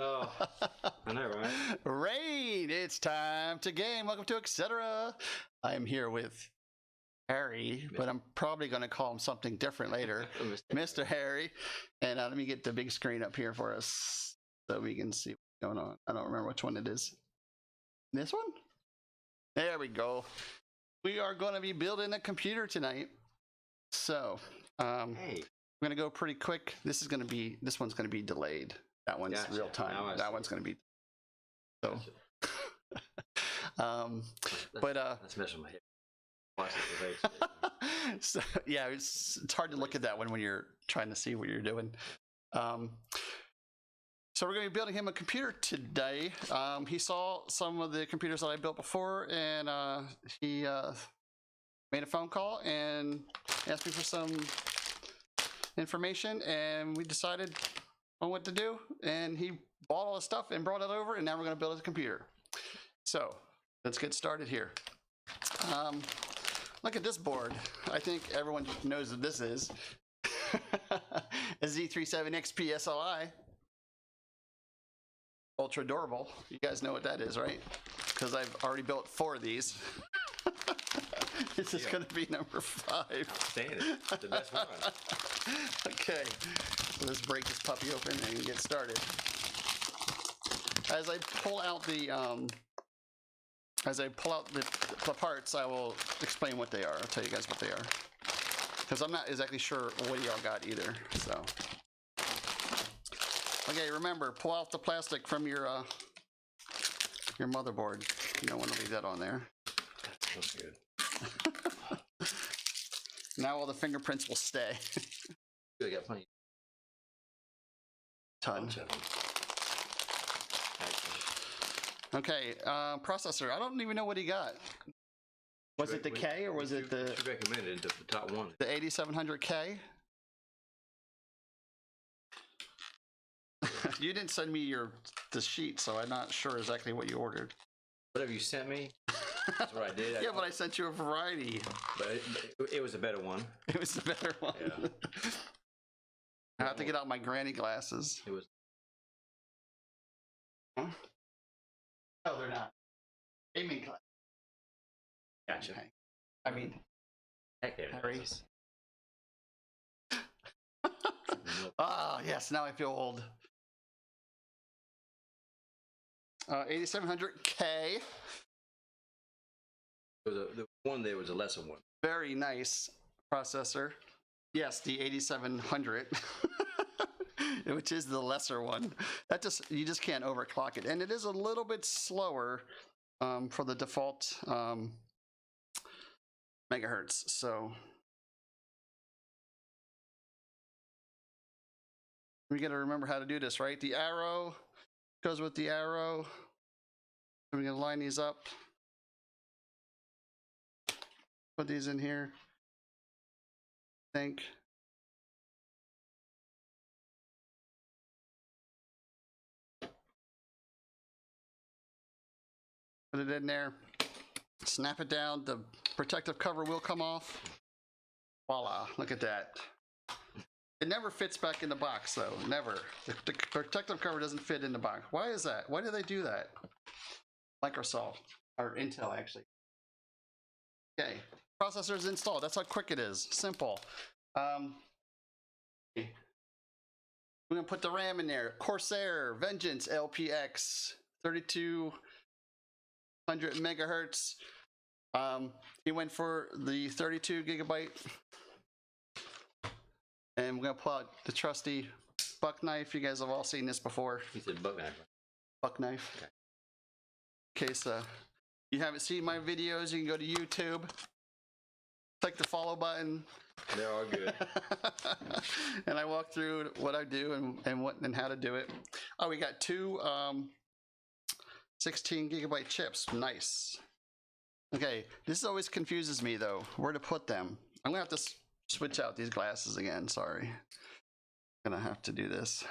Oh, I know, right? Rain, it's time to game. Welcome to Ikcedra. I am here with Harry, but I'm probably going to call him something different later. Mr. Harry. And let me get the big screen up here for us so we can see what's going on. I don't remember which one it is. This one? There we go. We are going to be building a computer tonight. So, Hey. I'm going to go pretty quick. This one's going to be delayed. That one's Gotcha. real time. That one's going to be so. Let's mess with my head. Watch it. So yeah, it's hard to look at that one when you're trying to see what you're doing. So we're going to be building him a computer today. He saw some of the computers that I built before, and he made a phone call and asked me for some information, and we decided on what to do, and he bought all the stuff and brought it over, and now we're going to build his computer. So let's get started here. Look at this board. I think everyone knows what this is. A Z37 XP SLI. Ultra durable. You guys know what that is, right? Because I've already built 4 of these. This is going to be number 5. Outstanding. The best one. Okay, so let's break this puppy open and get started. As I pull out the parts, I will explain what they are. I'll tell you guys what they are, because I'm not exactly sure what y'all got either. So, okay, remember, pull out the plastic from your motherboard. You don't want to leave that on there. That's good. Now all the fingerprints will stay. I got plenty. Ton. Okay, processor. I don't even know what he got. Was it the K or was it the? You recommended the top one. The 8700K. You didn't send me the sheet, so I'm not sure exactly what you ordered. Whatever you sent me, that's what I did. Yeah, but I sent you a variety. But it was a better one. It was the better one. Yeah. I have to get out my granny glasses. It was. Huh? No, they're not. Gaming glasses. Gotcha. Okay. I mean, Heck, Harry. Ah, yes. Now I feel old. 8700K. The one there was a lesser one. Very nice processor. Yes, the 8700, which is the lesser one. You just can't overclock it, and it is a little bit slower for the default megahertz. So we got to remember how to do this, right? The arrow goes with the arrow. So we're gonna line these up. Put these in here. I think. Put it in there. Snap it down. The protective cover will come off. Voila! Look at that. It never fits back in the box, though. Never. The protective cover doesn't fit in the box. Why is that? Why do they do that? Microsoft or Intel, actually. Okay. Processor is installed. That's how quick it is. Simple. We're gonna put the RAM in there. Corsair Vengeance LPX 3200 megahertz. He went for the 32 gigabyte, and we're gonna pull out the trusty buck knife. You guys have all seen this before. He said buck knife. Buck knife. Okay. In case you haven't seen my videos, you can go to YouTube. Click the follow button. They're all good. And I walk through what I do and how to do it. Oh, we got 2 16 gigabyte chips. Nice. Okay, this always confuses me though, where to put them. I'm gonna have to switch out these glasses again. Sorry. I'm gonna have to do this.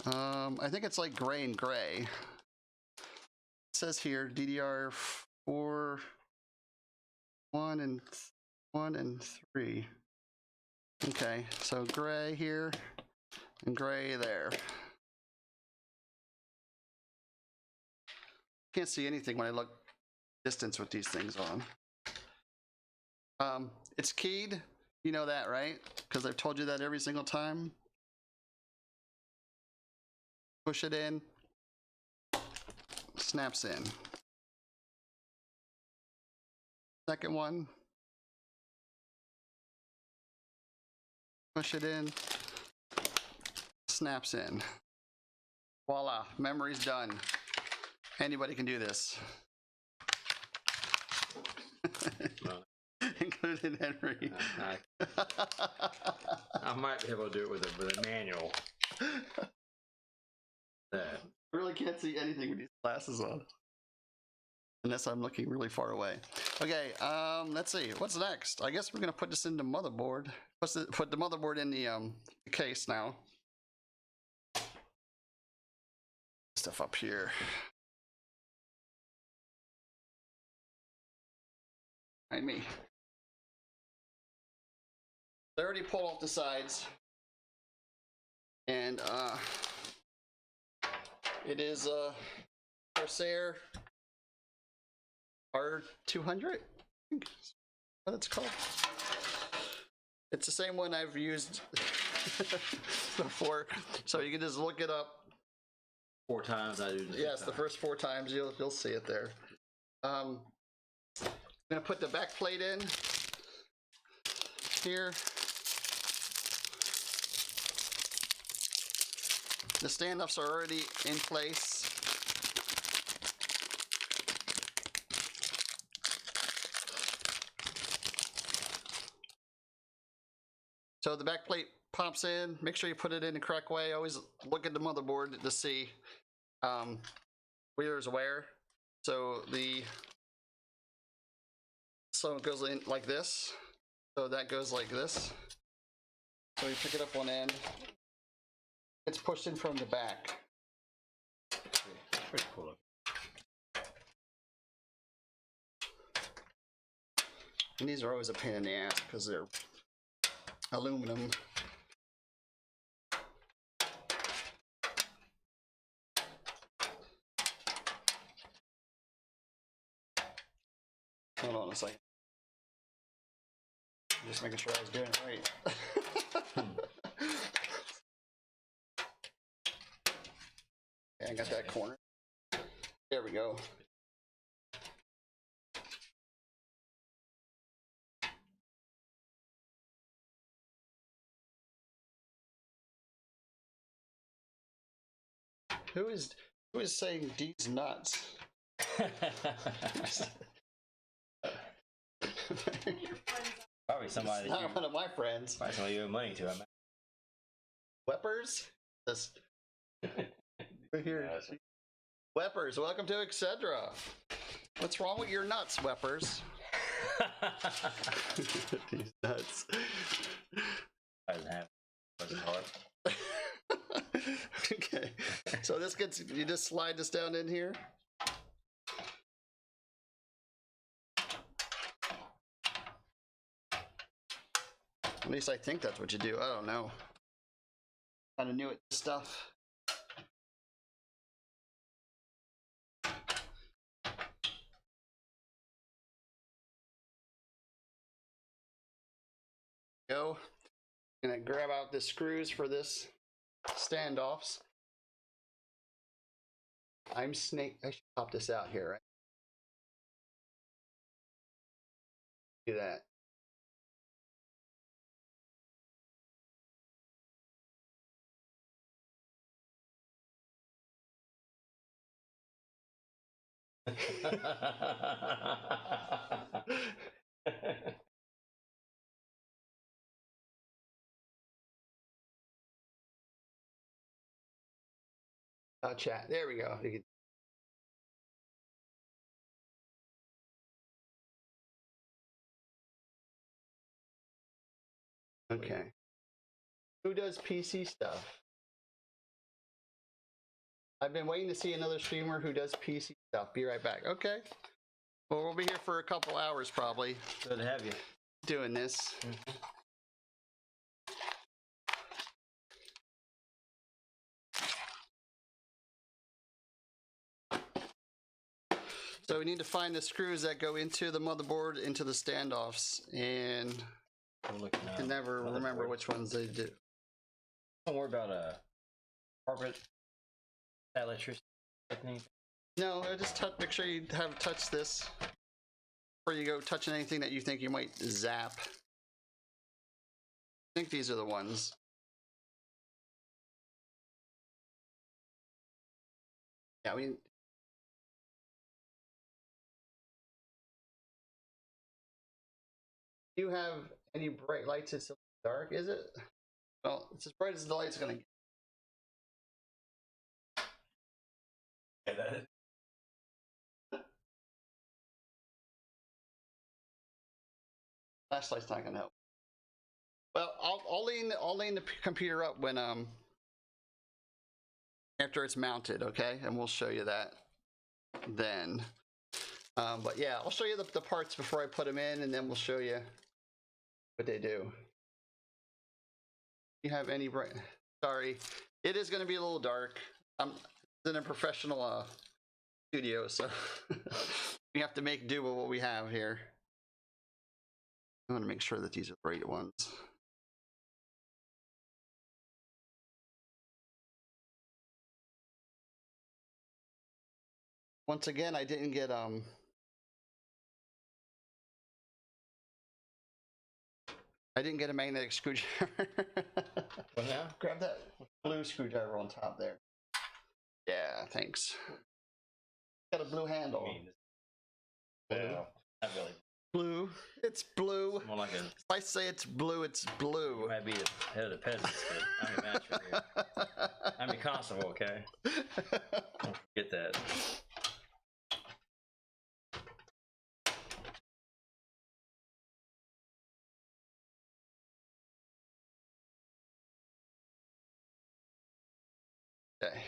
I think it's like gray and gray. It says here DDR4 1 and 3. Okay, so gray here and gray there. Can't see anything when I look distance with these things on. It's keyed. You know that, right? Because I've told you that every single time. Push it in. Snaps in. Second one. Push it in. Snaps in. Voila, memory's done. Anybody can do this. Including Henry. I might be able to do it with a manual. I really can't see anything with these glasses on. Unless I'm looking really far away. Okay, let's see. What's next? I guess we're gonna put this into motherboard. Put the motherboard in the case now. Stuff up here. Behind me. I already pulled off the sides. And it is Corsair R200, I think is what it's called. It's the same one I've used before, so you can just look it up. 4 times I do. Yes, the first 4 times you'll see it there. I'm gonna put the back plate in here. The standoffs are already in place. So the back plate pops in. Make sure you put it in the correct way. Always look at the motherboard to see where's where. So it goes in like this. So that goes like this. So you pick it up one end. It's pushed in from the back. Pretty cool. And these are always a pain in the ass because they're aluminum. Hold on a second. Just making sure I was doing it right. Okay, I got that corner. There we go. Who is saying these nuts? Probably somebody. It's not one of my friends. Probably somebody you owe money to. Weppers? This right here. Weppers, welcome to Ikcedra. What's wrong with your nuts, Weppers? These nuts. Okay, so this gets, you just slide this down in here. At least I think that's what you do. I don't know. Kind of new at this stuff. Go. I'm gonna grab out the screws for this standoffs. I should pop this out here, right? Do that. Chat. There we go. Okay. Who does PC stuff? I've been waiting to see another streamer who does PC stuff. Be right back. Okay. Well, we'll be here for a couple hours probably. Good to have you. Doing this. So we need to find the screws that go into the motherboard, into the standoffs, and I can never remember which ones they do. Don't worry about carpet electricity technique. No, I just make sure you have touched this before you go touching anything that you think you might zap. I think these are the ones. Yeah, we. Do you have any bright lights? It's dark, is it? Well, it's as bright as the light's gonna get. Yeah, that is. Flashlight's not gonna help. Well, I'll lean the computer up when after it's mounted, okay, and we'll show you that then. But yeah, I'll show you the parts before I put them in, and then we'll show you what they do. You have any bright? Sorry, it is going to be a little dark. I'm in a professional studio, so we have to make do with what we have here. I want to make sure that these are the right ones. Once again, I didn't get a magnetic screwdriver. What now? Grab that blue screwdriver on top there. Yeah, thanks. Got a blue handle. Yeah, not really. Blue. It's blue. More like a. If I say it's blue, it's blue. You might be the head of the peasants, but I'm a master here. I'm a constable, okay? Don't forget that. Okay.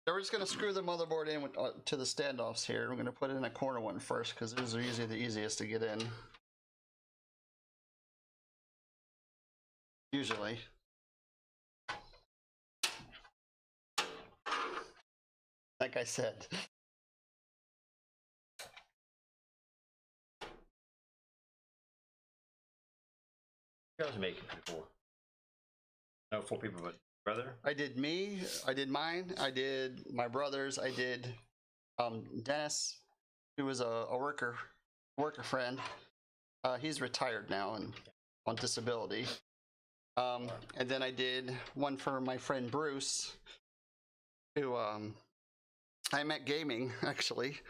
So we're just going to screw the motherboard in to the standoffs here. We're going to put it in a corner one first because those are usually the easiest to get in. Usually. Like I said. I was making before. No, 4 people, but brother. I did me. I did mine. I did my brother's. I did Dennis, who was a worker friend. He's retired now and on disability. And then I did one for my friend Bruce, who I met gaming actually,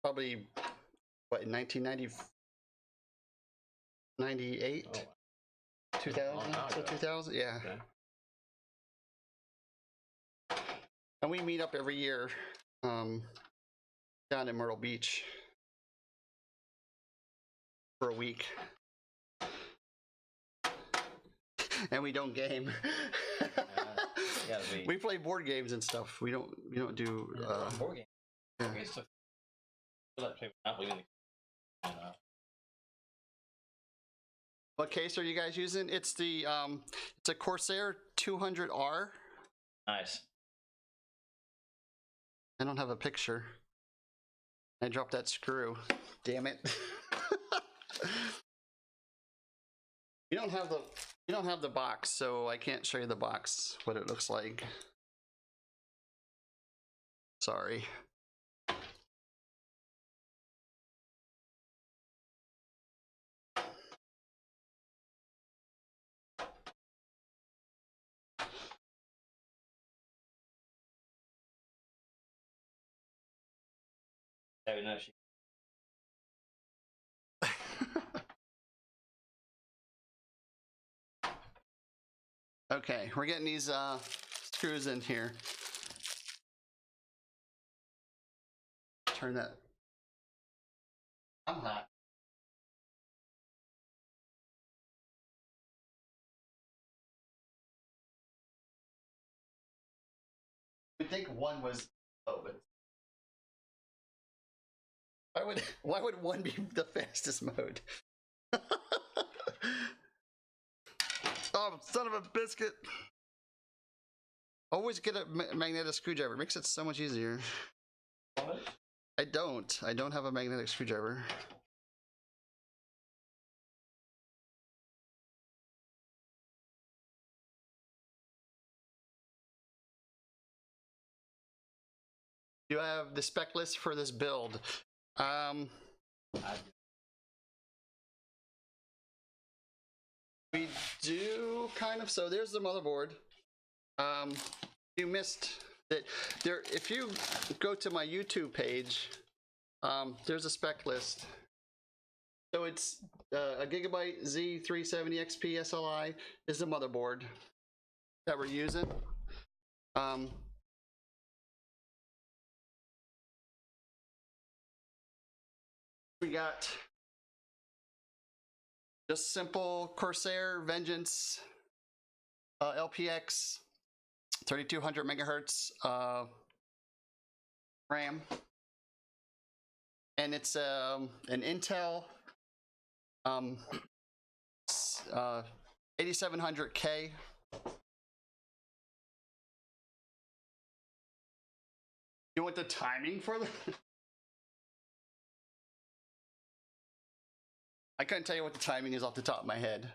probably what in 1998, Oh. 2000, so 2000, yeah. Okay. And we meet up every year down in Myrtle Beach for a week. And we don't game. Yeah, we play board games and stuff. We don't do board game. yeah. Okay, so What case are you guys using? It's the it's a Corsair 200R. Nice. I don't have a picture. I dropped that screw. Damn it. You don't have the box, so I can't show you the box, what it looks like. Sorry. No, she. Okay, we're getting these screws in here. Turn that. I'm hot. I think one was open. Why would one be the fastest mode? Oh, son of a biscuit. Always get a magnetic screwdriver. It makes it so much easier. What? I don't. I don't have a magnetic screwdriver. You have the spec list for this build. We do kind of. So there's the motherboard. You missed that. There, if you go to my YouTube page, there's a spec list. So it's a Gigabyte Z370 XP SLI is the motherboard that we're using. We got just simple Corsair Vengeance LPX 3200 megahertz RAM, and it's an Intel 8700K. You want the timing for the? I couldn't tell you what the timing is off the top of my head.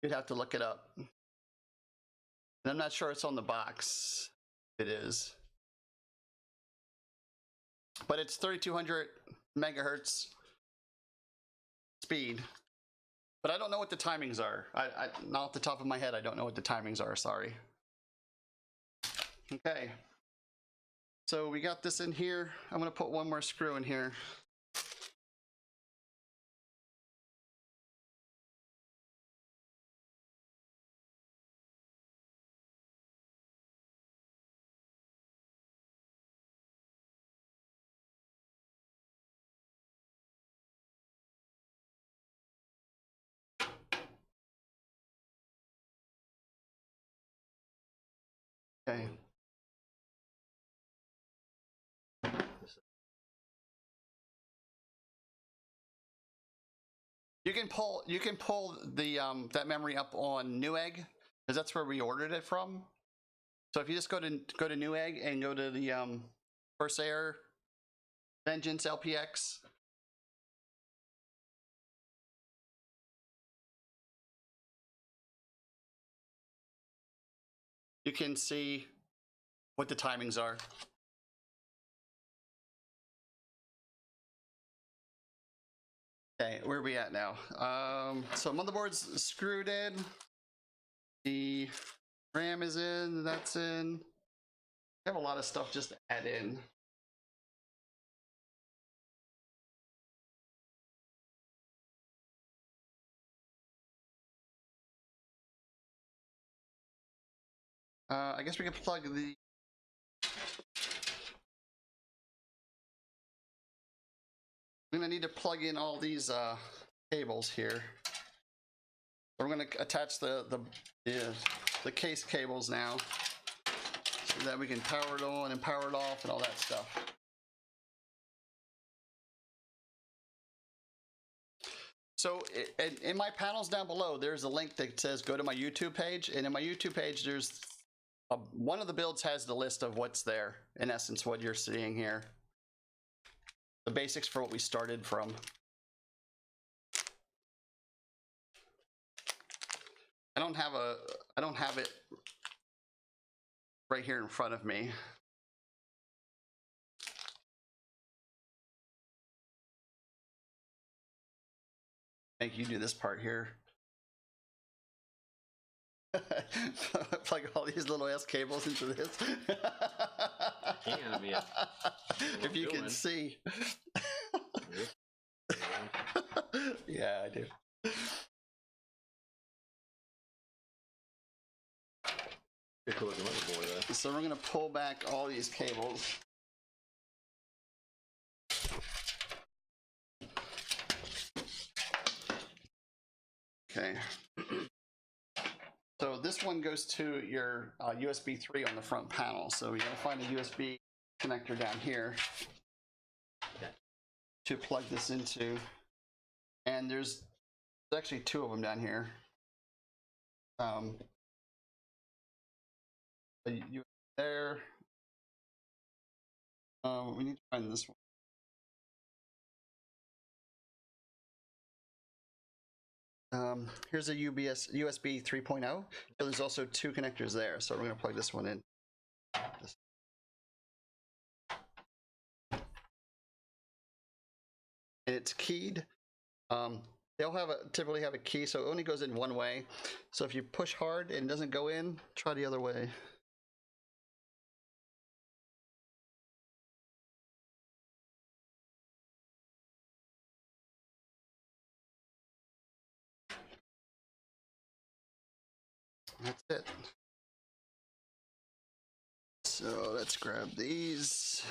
You'd have to look it up. And I'm not sure it's on the box. It is. But it's 3200 megahertz speed. But I don't know what the timings are. Not off the top of my head, I don't know what the timings are, sorry. Okay. So we got this in here. I'm gonna put one more screw in here. Okay. You can pull the that memory up on Newegg, because that's where we ordered it from. So if you just go to Newegg and go to the Corsair Vengeance LPX. You can see what the timings are. Okay, where are we at now? So motherboard's screwed in. The RAM is in, that's in. I have a lot of stuff just to add in. I guess we can plug the. I'm gonna need to plug in all these cables here. We're gonna attach the case cables now, so that we can power it on and power it off and all that stuff. So in my panels down below, there's a link that says go to my YouTube page, and in my YouTube page, there's one of the builds has the list of what's there. In essence, what you're seeing here, the basics for what we started from. I don't have it right here in front of me. Make you do this part here. Plug all these little ass cables into this. If you can see. Yeah, I do. So we're gonna pull back all these cables. Okay. So this one goes to your USB 3 on the front panel. So you're gonna find a USB connector down here to plug this into. And there's actually two of them down here. You there, We need to find this one. Here's a USB 3.0. So there's also 2 connectors there. So we're going to plug this one in. And it's keyed. They'll typically have a key, so it only goes in one way. So if you push hard and it doesn't go in, try the other way. That's it. So let's grab these.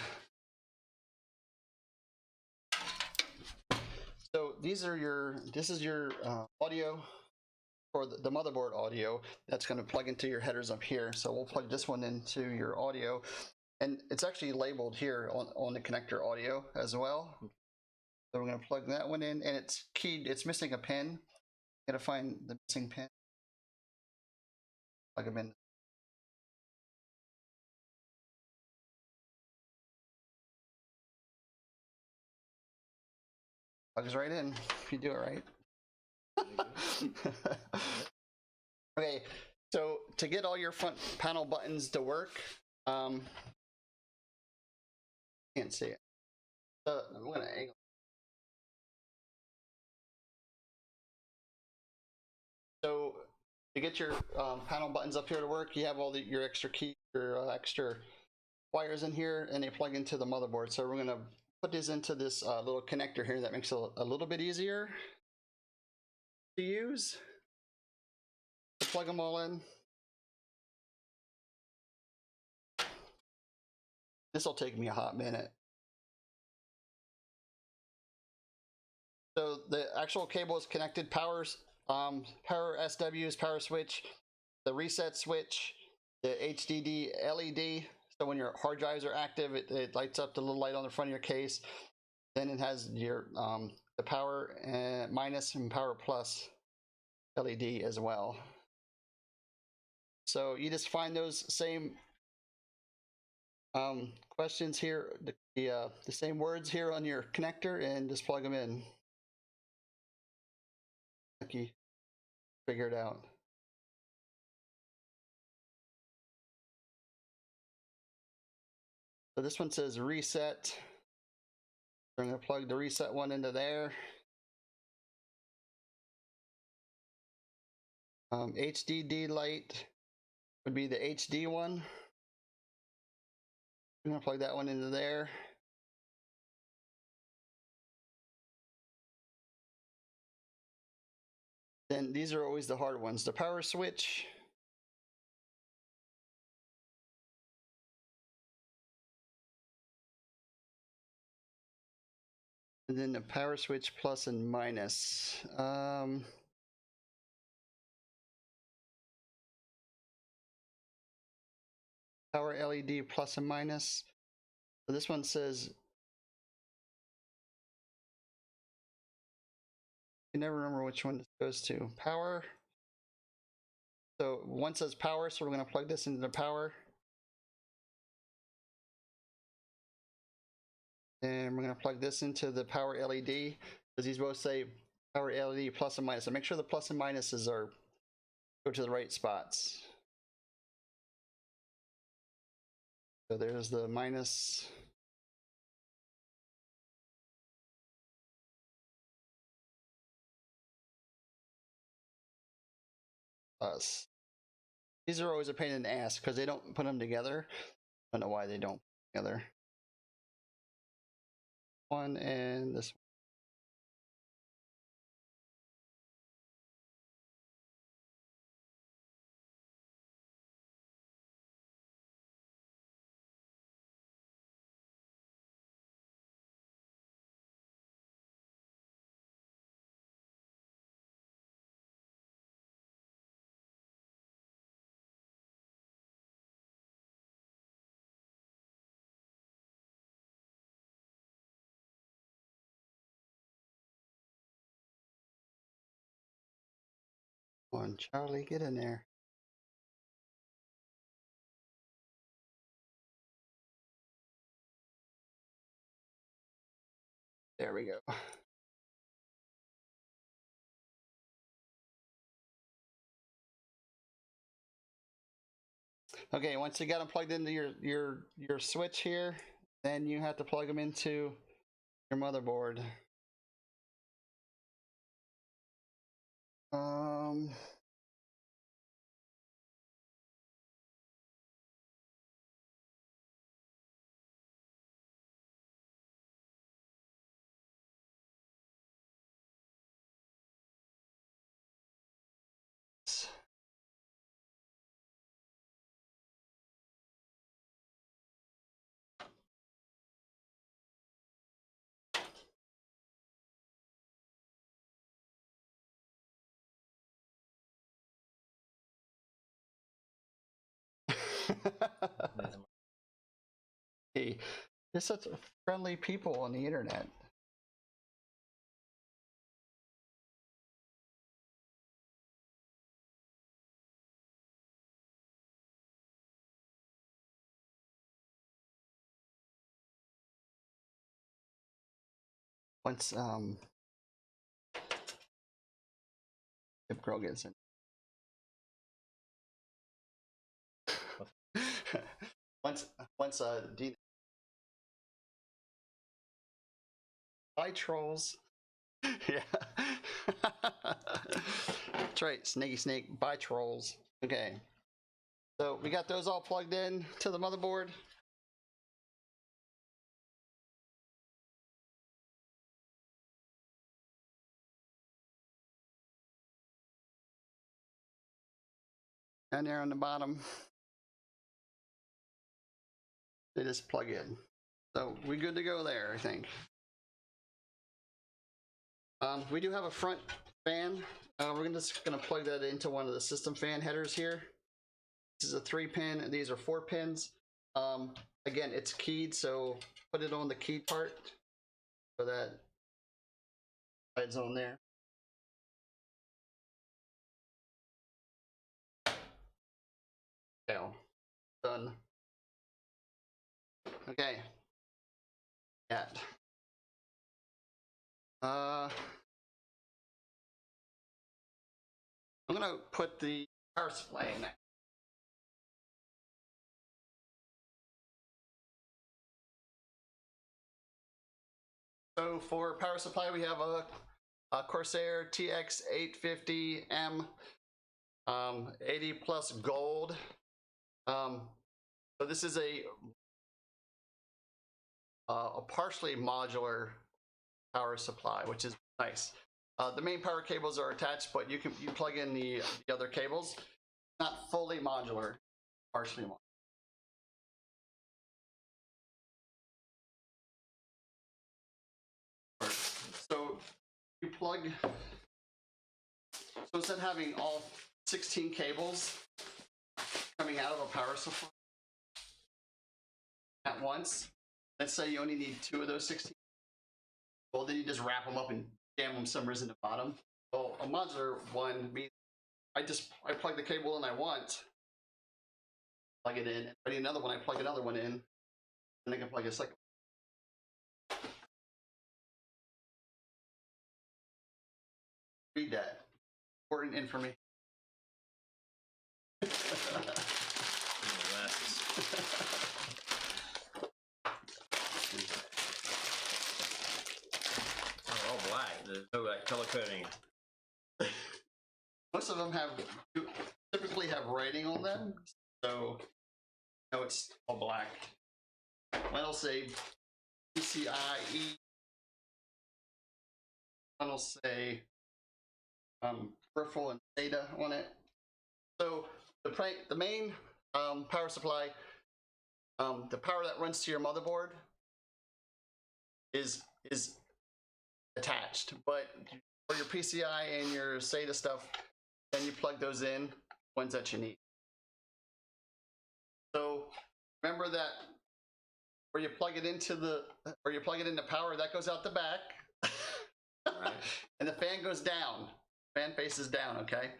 So this is your audio for the motherboard audio that's going to plug into your headers up here. So we'll plug this one into your audio, and it's actually labeled here on the connector audio as well. So we're going to plug that one in, and it's keyed. It's missing a pin. Got to find the missing pin. Plug them in. Plugs right in if you do it right. Okay, so to get all your front panel buttons to work, can't see it. I'm gonna angle. So to get your panel buttons up here to work, you have all your extra key, your extra wires in here, and they plug into the motherboard. So we're gonna put these into this little connector here that makes it a little bit easier to use. Plug them all in. This will take me a hot minute. So the actual cable is connected. Power SWs, power switch, the reset switch, the HDD LED. So when your hard drives are active, it lights up the little light on the front of your case. Then it has your the power minus and power plus LED as well. So you just find those same questions here, the same words here on your connector, and just plug them in. Lucky, figure it out. So this one says reset. I'm going to plug the reset one into there. HDD light would be the HD one. I'm going to plug that one into there. Then these are always the hard ones. The power switch. And then the power switch plus and minus. Power LED plus and minus. So this one says, I never remember which one this goes to. Power. So one says power, so we're going to plug this into the power. And we're going to plug this into the power LED, because these both say power LED plus and minus. So make sure the plus and minuses go to the right spots. So there's the minus. Plus. These are always a pain in the ass because they don't put them together. I don't know why they don't put them together. One and this one. One, Charlie, get in there. There we go. Okay, once you got them plugged into your switch here, then you have to plug them into your motherboard. Hey, you're such friendly people on the internet. Once if girl gets in. once Dean Bye trolls. Yeah. That's right, Snaky Snake, bye trolls. Okay. So we got those all plugged in to the motherboard. And there on the bottom, they just plug in. So we're good to go there, I think. We do have a front fan. We're just going to plug that into one of the system fan headers here. This is a 3-pin, and these are 4 pins. Again, it's keyed, so put it on the keyed part so that slides on there. Down. Done. Okay. Yeah. I'm gonna put the power supply in there. So for power supply, we have a Corsair TX850M 80 plus gold. So this is a partially modular power supply, which is nice. The main power cables are attached, but you plug in the other cables. Not fully modular, partially modular. So you plug, so instead of having all 16 cables coming out of a power supply at once, let's say you only need 2 of those 16. Well, then you just wrap them up and jam them somewhere in the bottom. Well, a modular one means I plug the cable in I want, plug it in. If I need another one, I plug another one in, and I can plug a second. Read that. Important information. All black. There's no like color coding. Most of them typically have writing on them, so no, it's all black. Mine will say PCIe. Mine will say peripheral and SATA on it. So the main power supply, the power that runs to your motherboard is attached, but for your PCI and your SATA stuff, then you plug those in, ones that you need. So remember that where you plug it into power, that goes out the back. Right. And the fan goes down. Fan faces down, okay?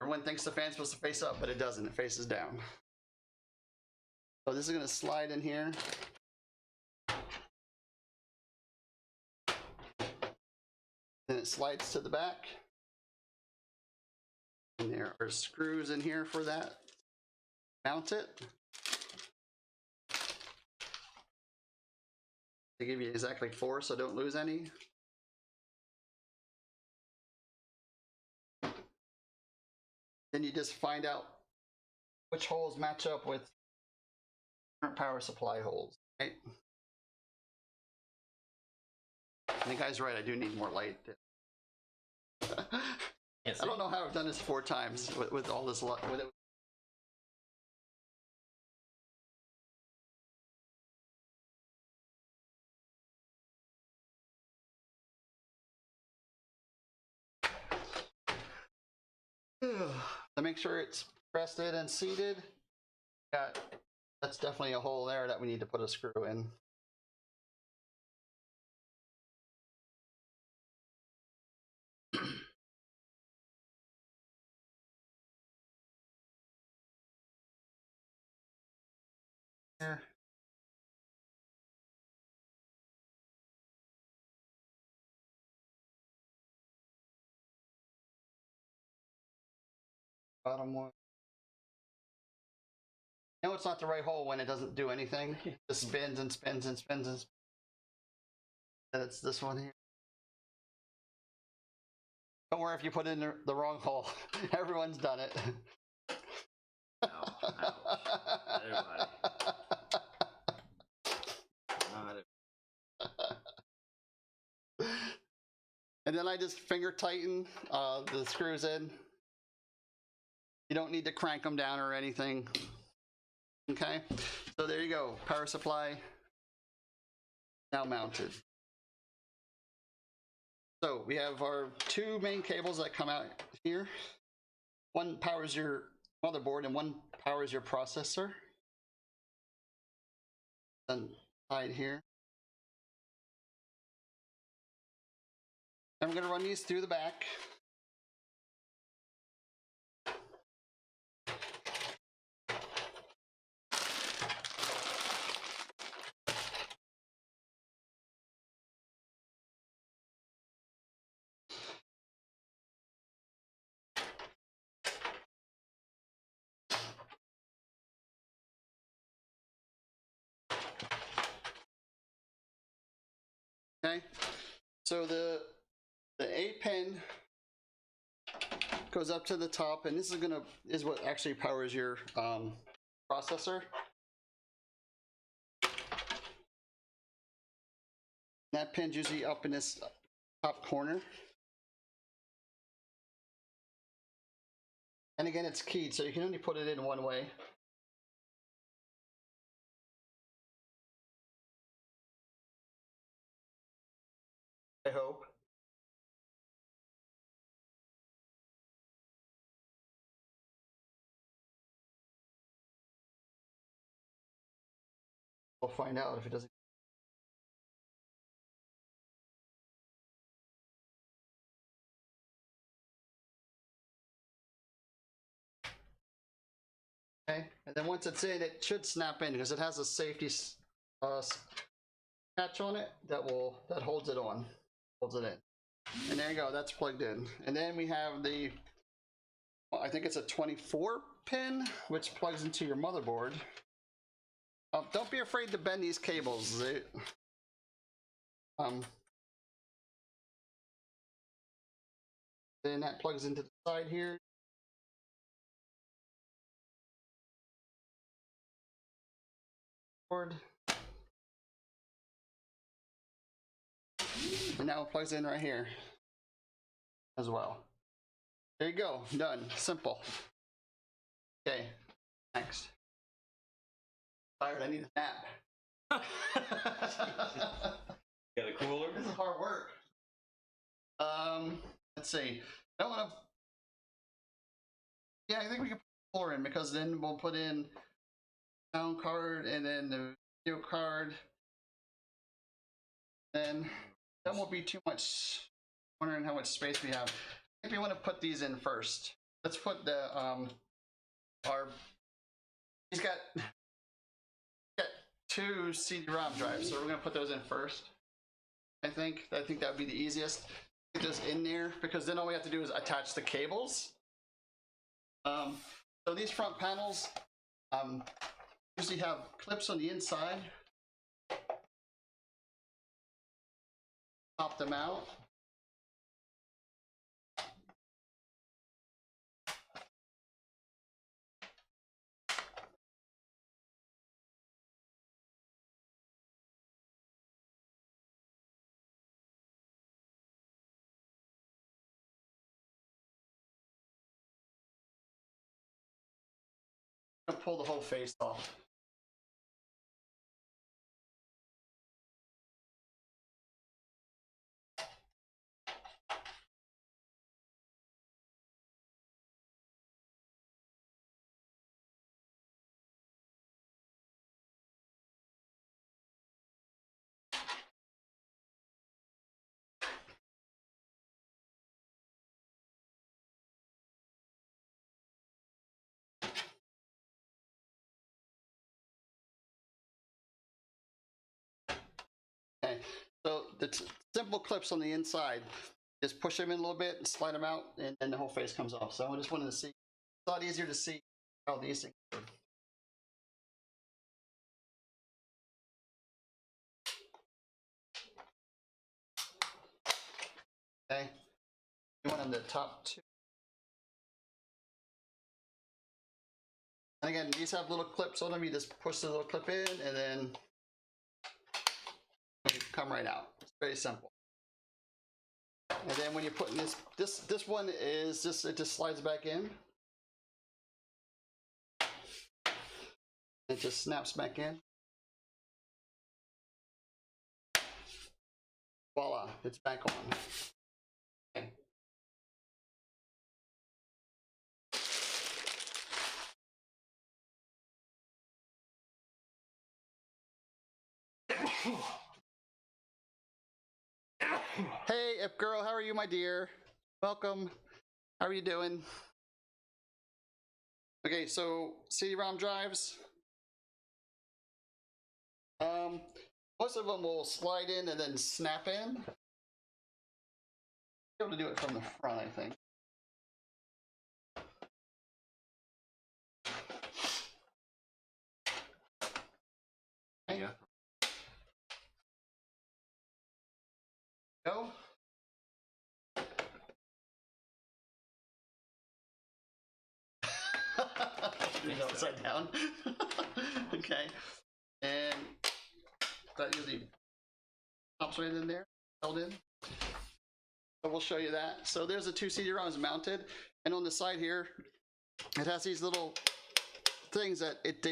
Everyone thinks the fan's supposed to face up, but it doesn't. It faces down. So this is going to slide in here. Then it slides to the back. And there are screws in here for that. Mount it. They give you exactly 4, so don't lose any. Then you just find out which holes match up with current power supply holes, right? And the guy's right, I do need more light. I don't know how I've done this 4 times with all this luck. To make sure it's pressed in and seated, that's definitely a hole there that we need to put a screw in. There. Bottom one. No, it's not the right hole when it doesn't do anything. It just spins and spins and spins and spins. And it's this one here. Don't worry if you put in the wrong hole. Everyone's done it. And then I just finger tighten the screws in. You don't need to crank them down or anything. Okay, so there you go. Power supply now mounted. So we have our 2 main cables that come out here. One powers your motherboard and one powers your processor. And side here. And we're going to run these through the back. Okay, so the A pin goes up to the top, and this is what actually powers your processor. That pin's usually up in this top corner. And again, it's keyed, so you can only put it in one way. I hope. We'll find out if it doesn't. Okay, and then once it's in, it should snap in because it has a safety catch on it that holds it on, holds it in. And there you go, that's plugged in. And then we have the, well, I think it's a 24 pin, which plugs into your motherboard. Don't be afraid to bend these cables. Then that plugs into the side here. And now it plugs in right here as well. There you go, done, simple. Okay, next. Tired, I need a nap. Got a cooler? This is hard work. Let's see. I don't want to. Yeah, I think we can put a cooler in because then we'll put in sound card and then the video card. Then that won't be too much. Wondering how much space we have. I think we want to put these in first. Let's put the he's got 2 CD-ROM drives, so we're gonna put those in first. I think that would be the easiest. get this in there because then all we have to do is attach the cables. So these front panels usually have clips on the inside. Pop them out. Pull the whole face off. Okay, so the simple clips on the inside, just push them in a little bit and slide them out, and then the whole face comes off. So I just wanted to see, it's a lot easier to see how these things work. Okay, you want them the top two. And again, these have little clips on them. You just push the little clip in, and then come right out. It's very simple. And then when you're putting this one is just, it just slides back in. It just snaps back in. Voila, it's back on. Okay. Hey, Ip Girl, how are you, my dear? Welcome. How are you doing? Okay, so CD-ROM drives. Most of them will slide in and then snap in. Be able to do it from the front, I think. Okay. Yeah. Go. Upside down. Okay. And that usually pops right in there, held in. So we'll show you that. So there's the two CD-ROMs mounted, and on the side here, it has these little things that it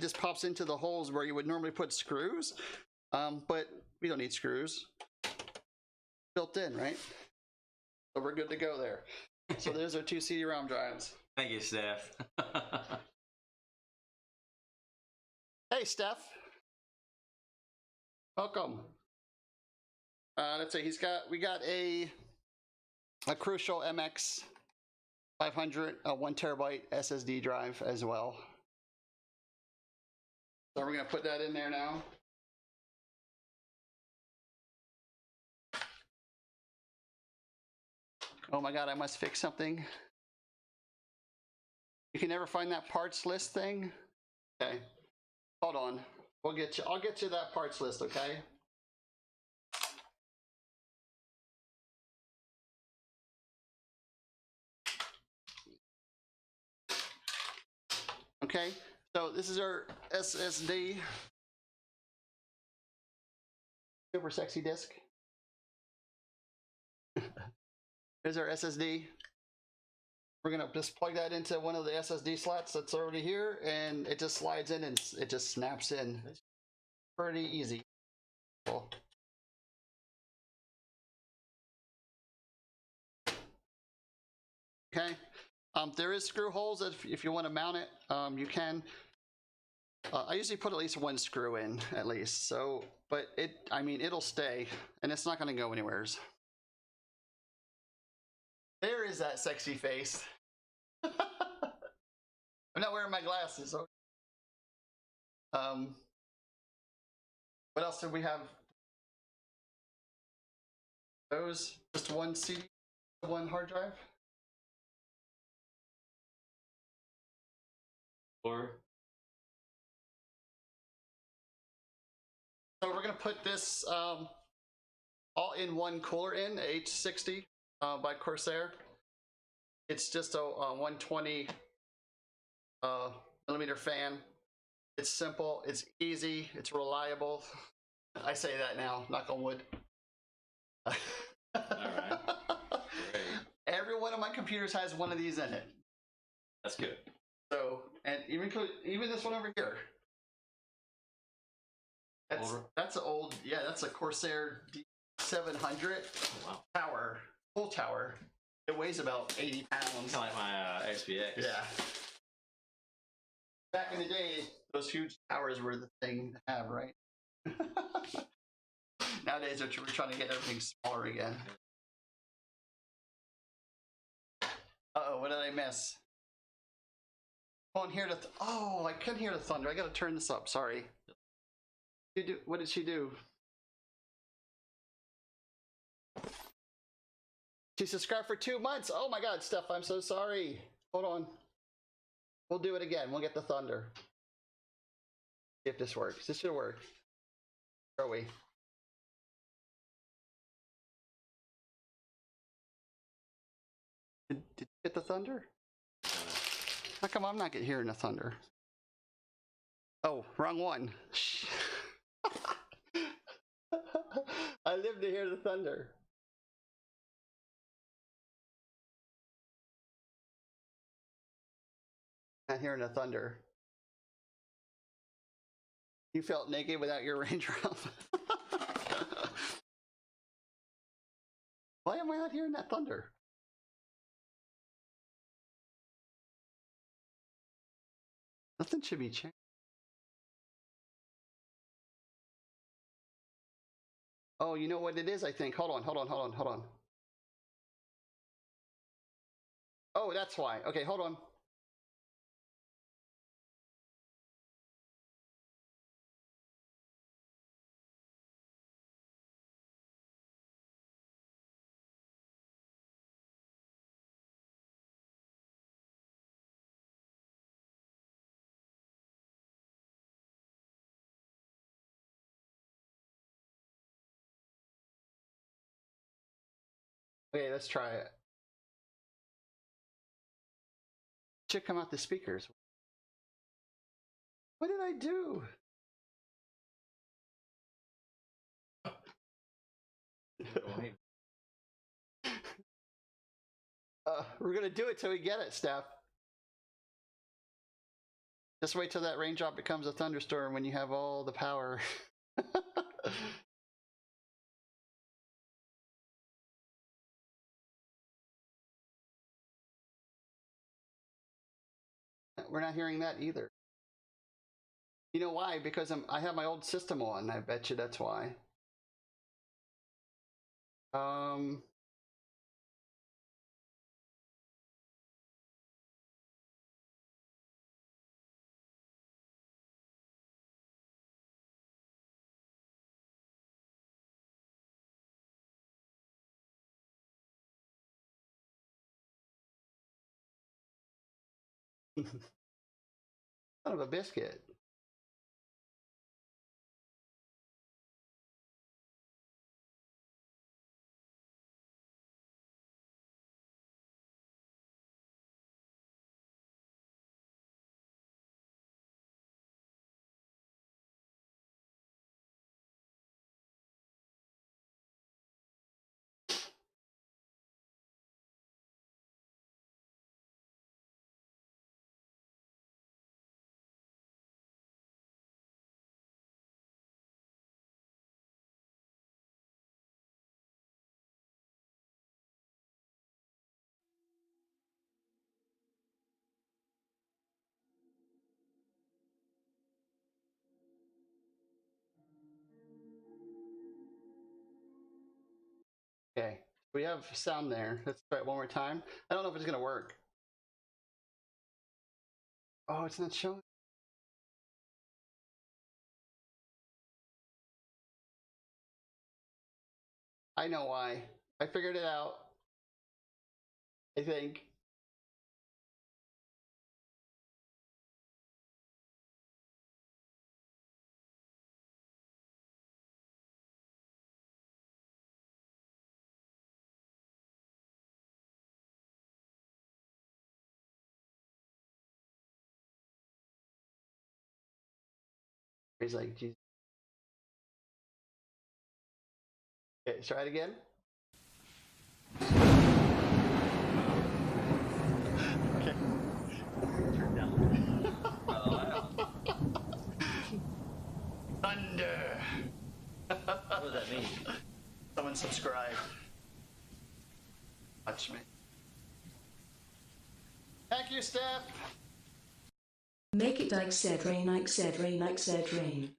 just pops into the holes where you would normally put screws, but we don't need screws. Built in, right? So we're good to go there. So there's our two CD-ROM drives. Thank you, Steph. Hey, Steph. Welcome. Let's see. We got a Crucial MX 500, 1 terabyte SSD drive as well. So we're gonna put that in there now. Oh my God, I must fix something. You can never find that parts list thing? Okay, hold on. I'll get you that parts list, okay? Okay, so this is our SSD. Super sexy disk. Here's our SSD. We're gonna just plug that into one of the SSD slots that's already here, and it just slides in and it just snaps in. It's pretty easy. Cool. Okay. There is screw holes if you want to mount it. You can. I usually put at least one screw in, at least. So, but I mean, it'll stay, and it's not going to go anywhere. There is that sexy face. I'm not wearing my glasses. So. What else did we have? Those just one CD, one hard drive. Or so we're gonna put this all-in-one cooler in H60 by Corsair. It's just a 120 millimeter fan. It's simple, it's easy, it's reliable. I say that now, knock on wood. all right. Great. Every one of my computers has one of these in it. That's good. So, and even this one over here. That's an old, yeah, that's a Corsair D700 Wow. tower, full tower. It weighs about 80 pounds. Kind of like my XPX. Yeah. Back in the day, those huge towers were the thing to have, right? Nowadays, we're trying to get everything smaller again. Uh-oh, what did I miss? On here to oh, I couldn't hear the thunder. I gotta turn this up, sorry. What did she do? She subscribed for 2 months. Oh my God, Steph, I'm so sorry. Hold on. We'll do it again. We'll get the thunder. See if this works. This should work. Where are we? Did you get the thunder? How come I'm not hearing the thunder? Oh, wrong one. I live to hear the thunder. Not hearing the thunder. You felt naked without your raindrop. Why am I not hearing that thunder? Nothing should be changed. Oh, you know what it is, I think. Hold on. Oh, that's why. Okay, hold on. Okay, let's try it. Should come out the speakers. What did I do? We're gonna do it till we get it, Steph. Just wait till that raindrop becomes a thunderstorm when you have all the power. We're not hearing that either. You know why? Because I have my old system on. I bet you that's why. Son of a biscuit. Okay, we have sound there. Let's try it one more time. I don't know if it's gonna work. Oh, it's not showing. I know why. I figured it out. I think. He's like, geez. Okay, try it again. Okay. Turn down. Thunder. What does that mean? Someone subscribe. Watch me. Thank you, Steph. Make it Ikcedra, Ikcedra, Ikcedra.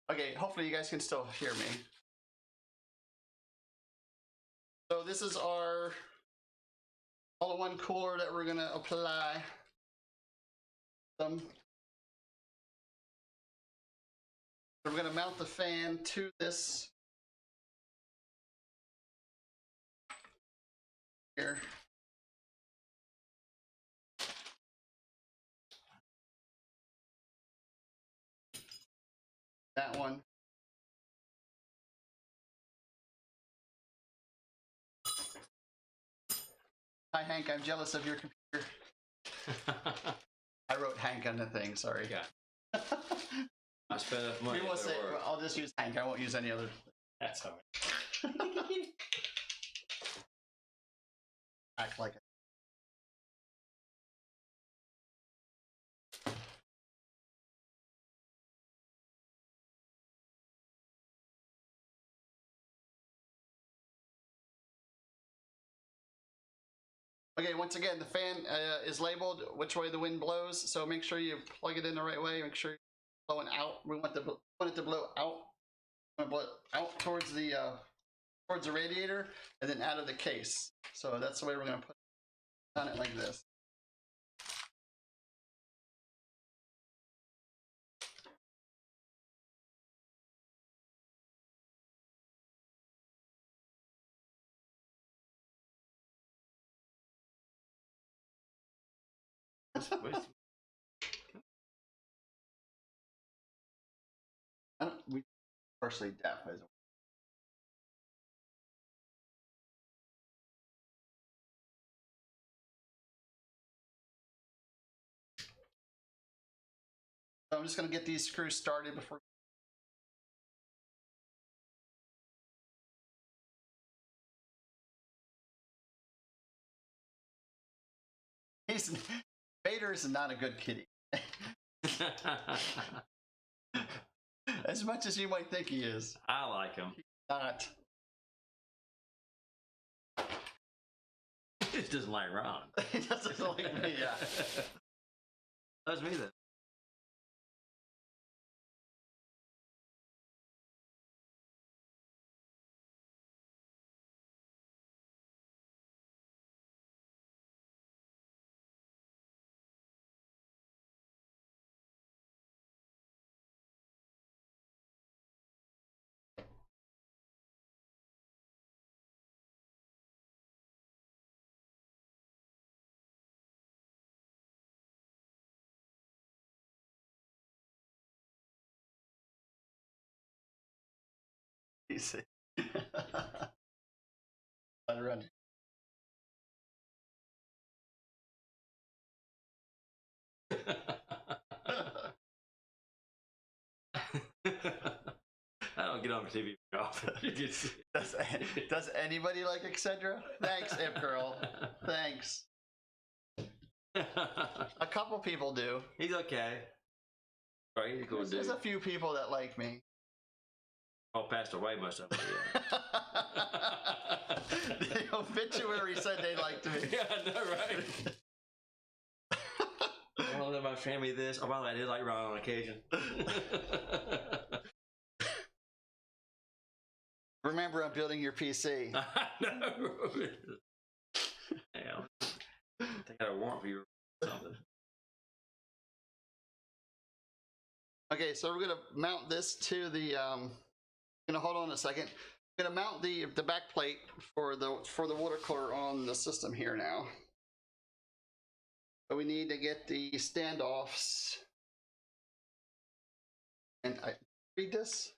Okay, hopefully you guys can still hear me. So this is our all-in-one cooler that we're gonna apply. We're gonna mount the fan to this here. That one. Hi Hank, I'm jealous of your computer. I wrote Hank on the thing, sorry. Yeah. I spent enough money. We will say, I'll just use Hank, I won't use any other. That's all right. Act like it. Okay, once again, the fan is labeled which way the wind blows, so make sure you plug it in the right way. Make sure you're blowing out. We want it to blow out. We want to blow it out towards the radiator and then out of the case. So that's the way we're going to put it on it like this. We partially deaf as well. So I'm just going to get these screws started before. Vader is not a good kitty. As much as you might think he is. I like him. He's not. He just doesn't like Ron. He doesn't like me, yeah. That's me then. Easy. Let it run. I don't get on TV very often. Does anybody like Ikcedra? Thanks, Ip Girl. Thanks. A couple people do. He's okay. Right, he's a cool dude. There's a few people that like me. All passed away, most of them. The obituary said they liked me. Yeah, I know, right? Well, my $50 to hand me this. Oh, by the way, I did like Ron on occasion. Remember, I'm building your PC. I know. Damn. I think I had a warrant for you or something. Okay, so we're gonna mount this to the. Gonna hold on a second. I'm gonna mount the back plate for the water cooler on the system here now. So we need to get the standoffs. And I read this.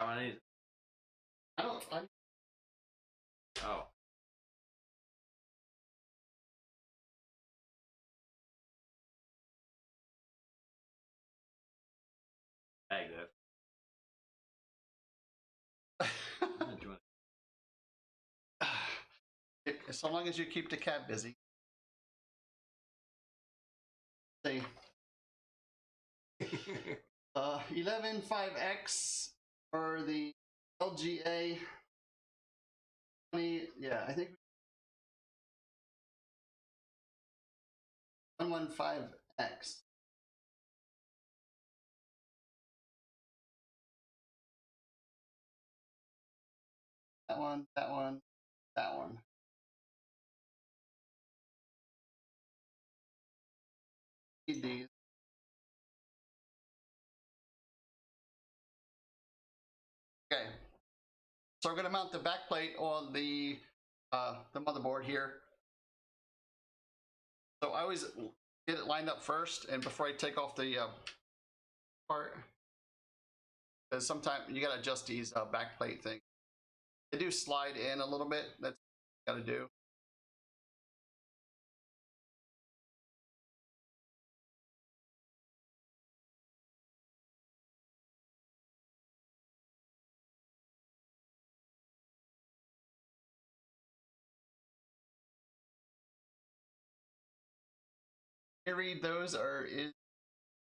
Oh, I need. I don't. Oh. Hey, So long as you keep the cat busy. See. 11.5X for the LGA 20. Yeah, I think 115X. That one, that one, that one. Need these. Okay. So we're going to mount the back plate on the motherboard here. So I always get it lined up first, and before I take off the part, because sometimes you got to adjust these back plate things. They do slide in a little bit. That's what you got to do. I read those are is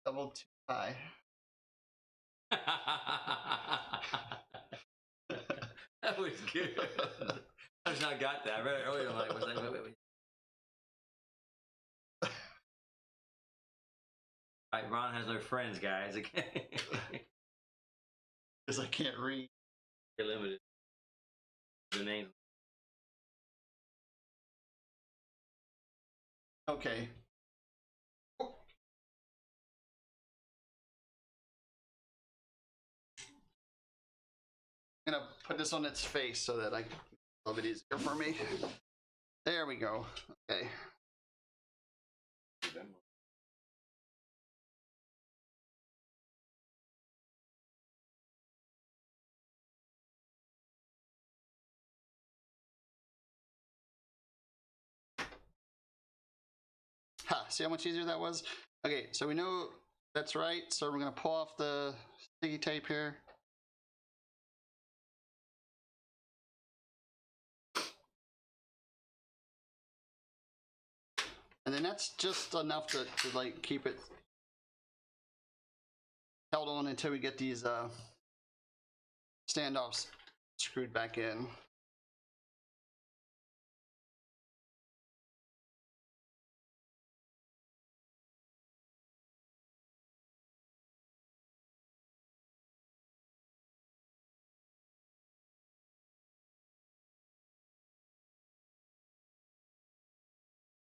level 2 high. That was good. I just not got that. I read it earlier. I was like, wait. All right, Ron has no friends, guys. Okay. Because I can't read. You're limited. The name. Okay. I'm gonna put this on its face so that I can a little bit easier for me. There we go. Okay. Ha, see how much easier that was? Okay, so we know that's right. So we're gonna pull off the sticky tape here. And then that's just enough to like keep it held on until we get these standoffs screwed back in.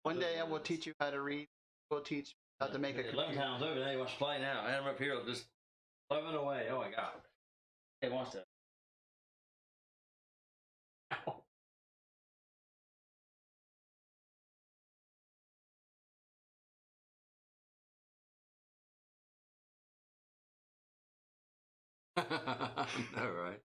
One day I will teach you how to read. We'll teach you how to make a 11 computer. times over there. He wants to play now. I had him up here just 11 away. Oh my god. He wants to. All right.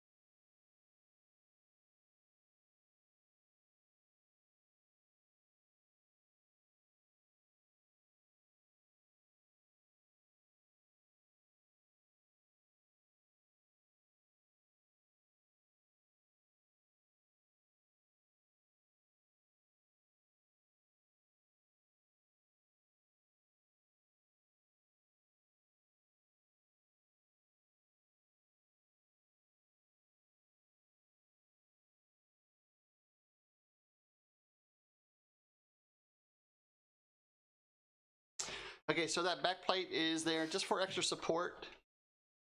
Okay, so that back plate is there just for extra support.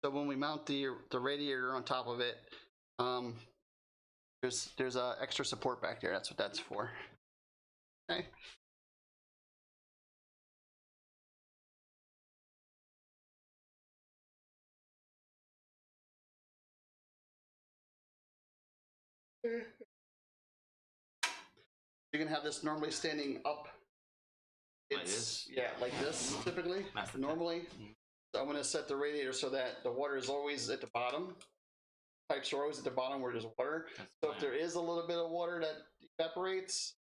So when we mount the radiator on top of it, there's a extra support back there. That's what that's for. Okay. You're gonna have this normally standing up. Like this? Yeah, like this typically. Normally. So I'm gonna set the radiator so that the water is always at the bottom. Pipes are always at the bottom where there's water. So if there is a little bit of water that evaporates,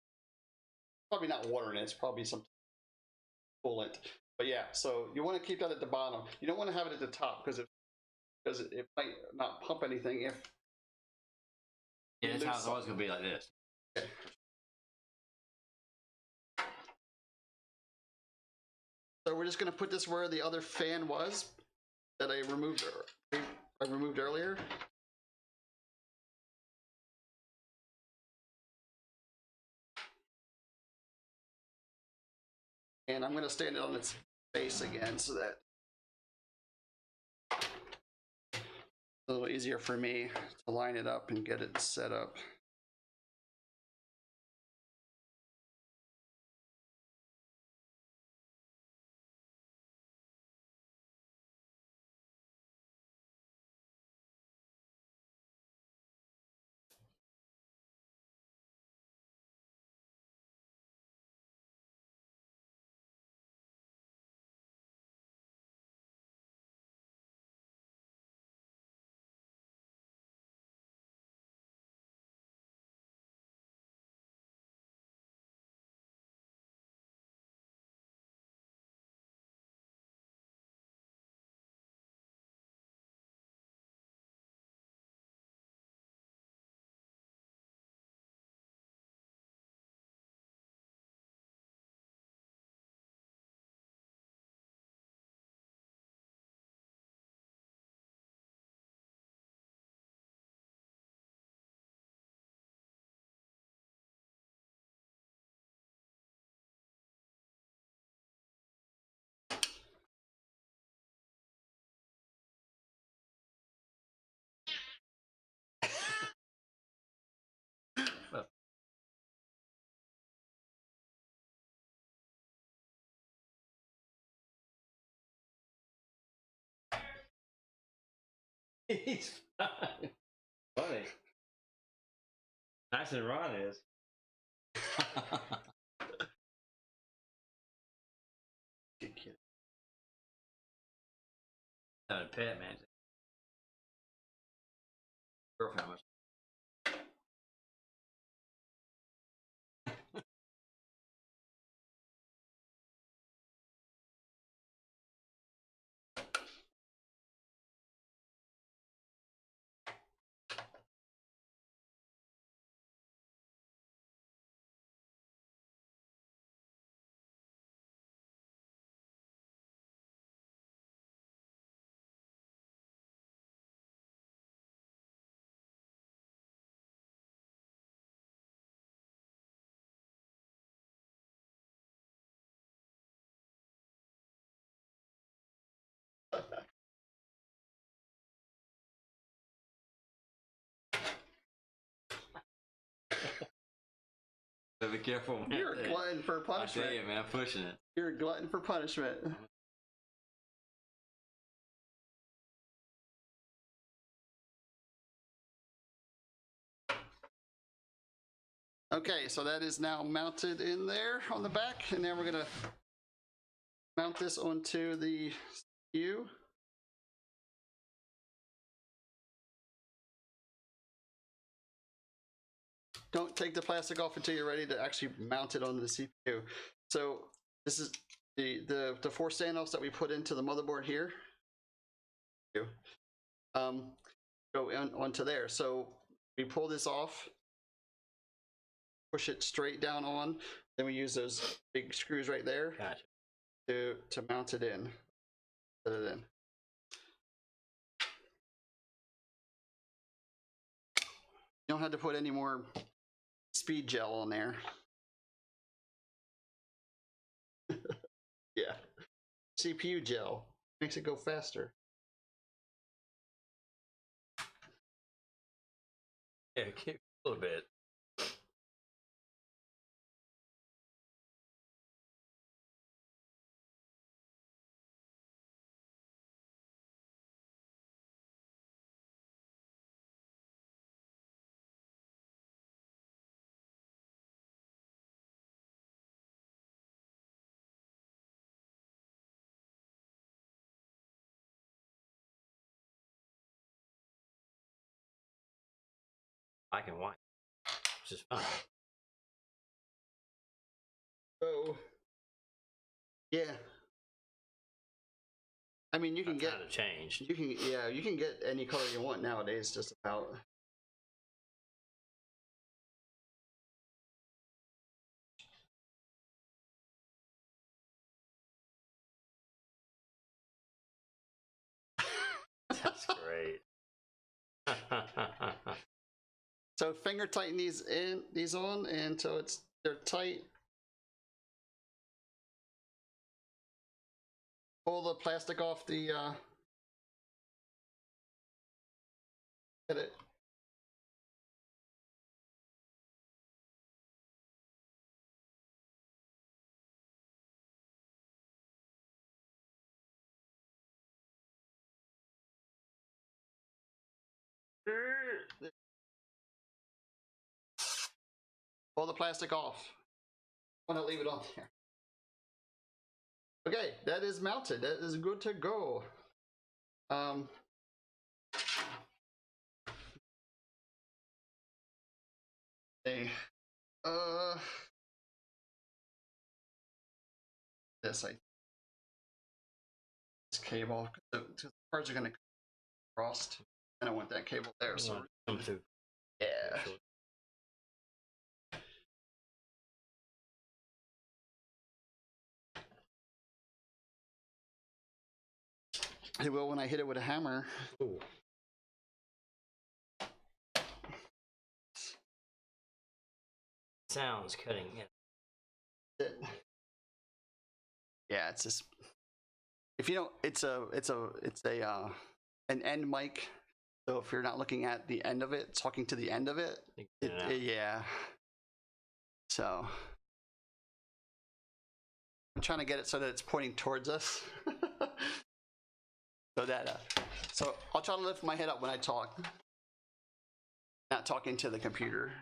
probably not water in it, it's probably some coolant. But yeah, so you want to keep that at the bottom. You don't want to have it at the top because it might not pump anything if. Yeah, that's how it's always gonna be like this. Okay. So we're just gonna put this where the other fan was that I removed earlier. And I'm gonna stand it on its face again so that it's a little easier for me to line it up and get it set up. He's fine. Funny. Nice and Ron is. Good kid. Not a pet, man. Girlfriend was. So be careful, man. You're a glutton for punishment. I tell you, man, I'm pushing it. You're a glutton for punishment. Okay, so that is now mounted in there on the back, and then we're gonna mount this onto the CPU. Don't take the plastic off until you're ready to actually mount it onto the CPU. So this is the 4 standoffs that we put into the motherboard here. Go onto there. So we pull this off, push it straight down on, then we use those big screws right there. Gotcha. to mount it in. Put it in. You don't have to put any more speed gel on there. Yeah. CPU gel. Makes it go faster. Yeah, keep a little bit. Black and white, which is fine. So, yeah. I mean, you can get to change. you can get any color you want nowadays, just about. That's great. So finger tighten these on until they're tight. Pull the plastic off the get it. Pull the plastic off. I want to leave it on there. Okay, that is mounted. That is good to go. Okay. This cable. The cards are going to cross, and I want that cable there. So come through. Yeah. It will when I hit it with a hammer. Ooh. Sounds cutting it. Yeah, it's just if you don't, it's an end mic. So if you're not looking at the end of it, talking to the end of it, yeah. So I'm trying to get it so that it's pointing towards us. So I'll try to lift my head up when I talk, not talking to the computer.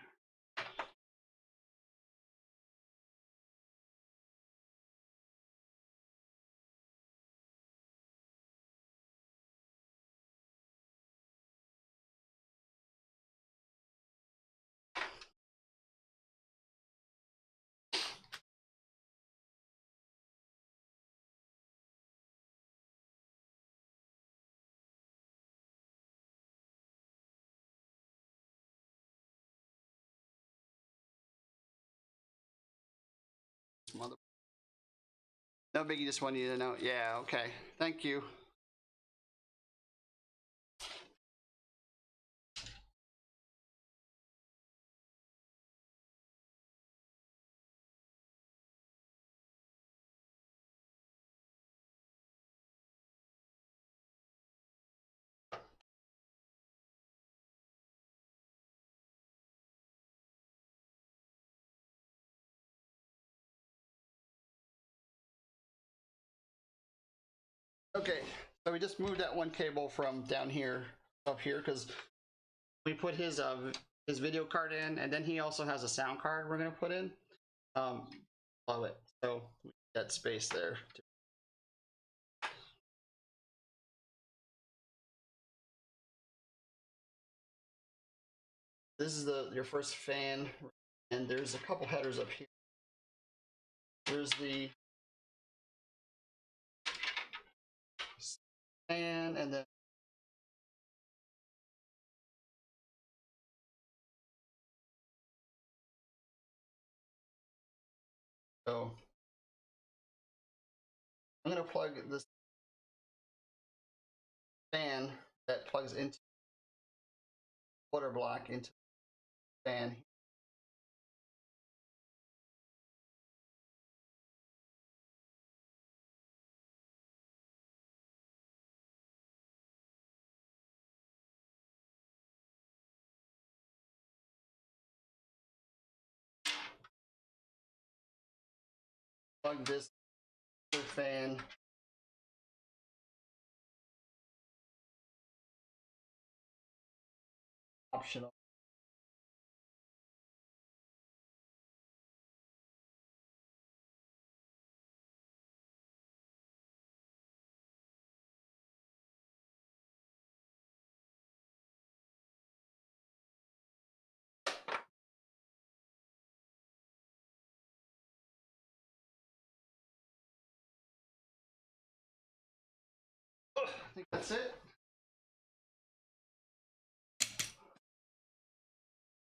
Mother. No biggie, just wanted you to know. Yeah, okay. Thank you. Okay, so we just moved that one cable from down here up here because we put his video card in, and then he also has a sound card we're gonna put in. Love it. So that space there. This is your first fan, and there's a couple headers up here. There's the fan, and then so I'm gonna plug this fan that plugs into water block into the fan. Plug this fan. Optional. I think that's it.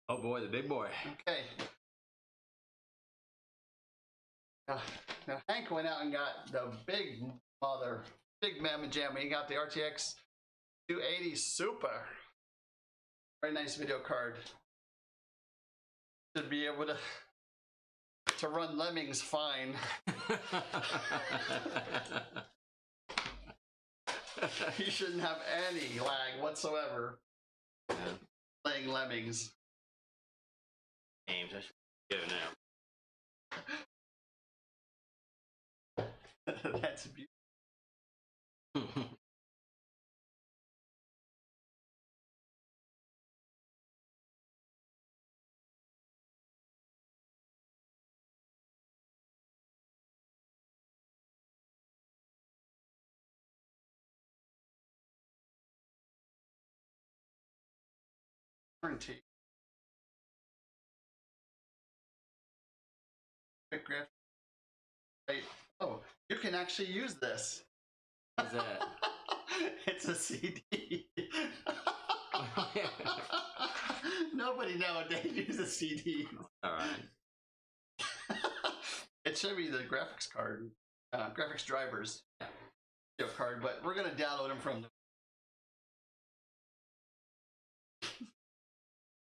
Oh boy, the big boy. Okay. Now Hank went out and got the big mamma jamma. He got the RTX 280 Super. Very nice video card. Should be able to run Lemmings fine. You shouldn't have any lag whatsoever. Yeah. Playing Lemmings. Games, I should go now. That's beautiful. Warranty. Quick graph. Wait. Oh, you can actually use this. What's that? It's a CD. Nobody nowadays uses CDs. Alright. It should be the graphics card, graphics drivers video card, but we're gonna download them from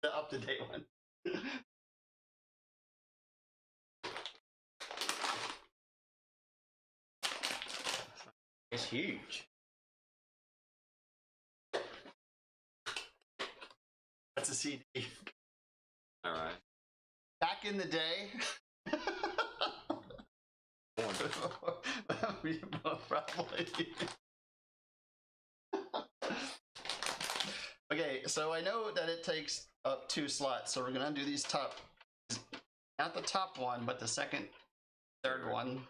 the up-to-date one. It's huge. That's a CD. Alright. Back in the day. Probably. Okay, so I know that it takes up 2 slots, so we're gonna do these top, not the top one, but the second, third one.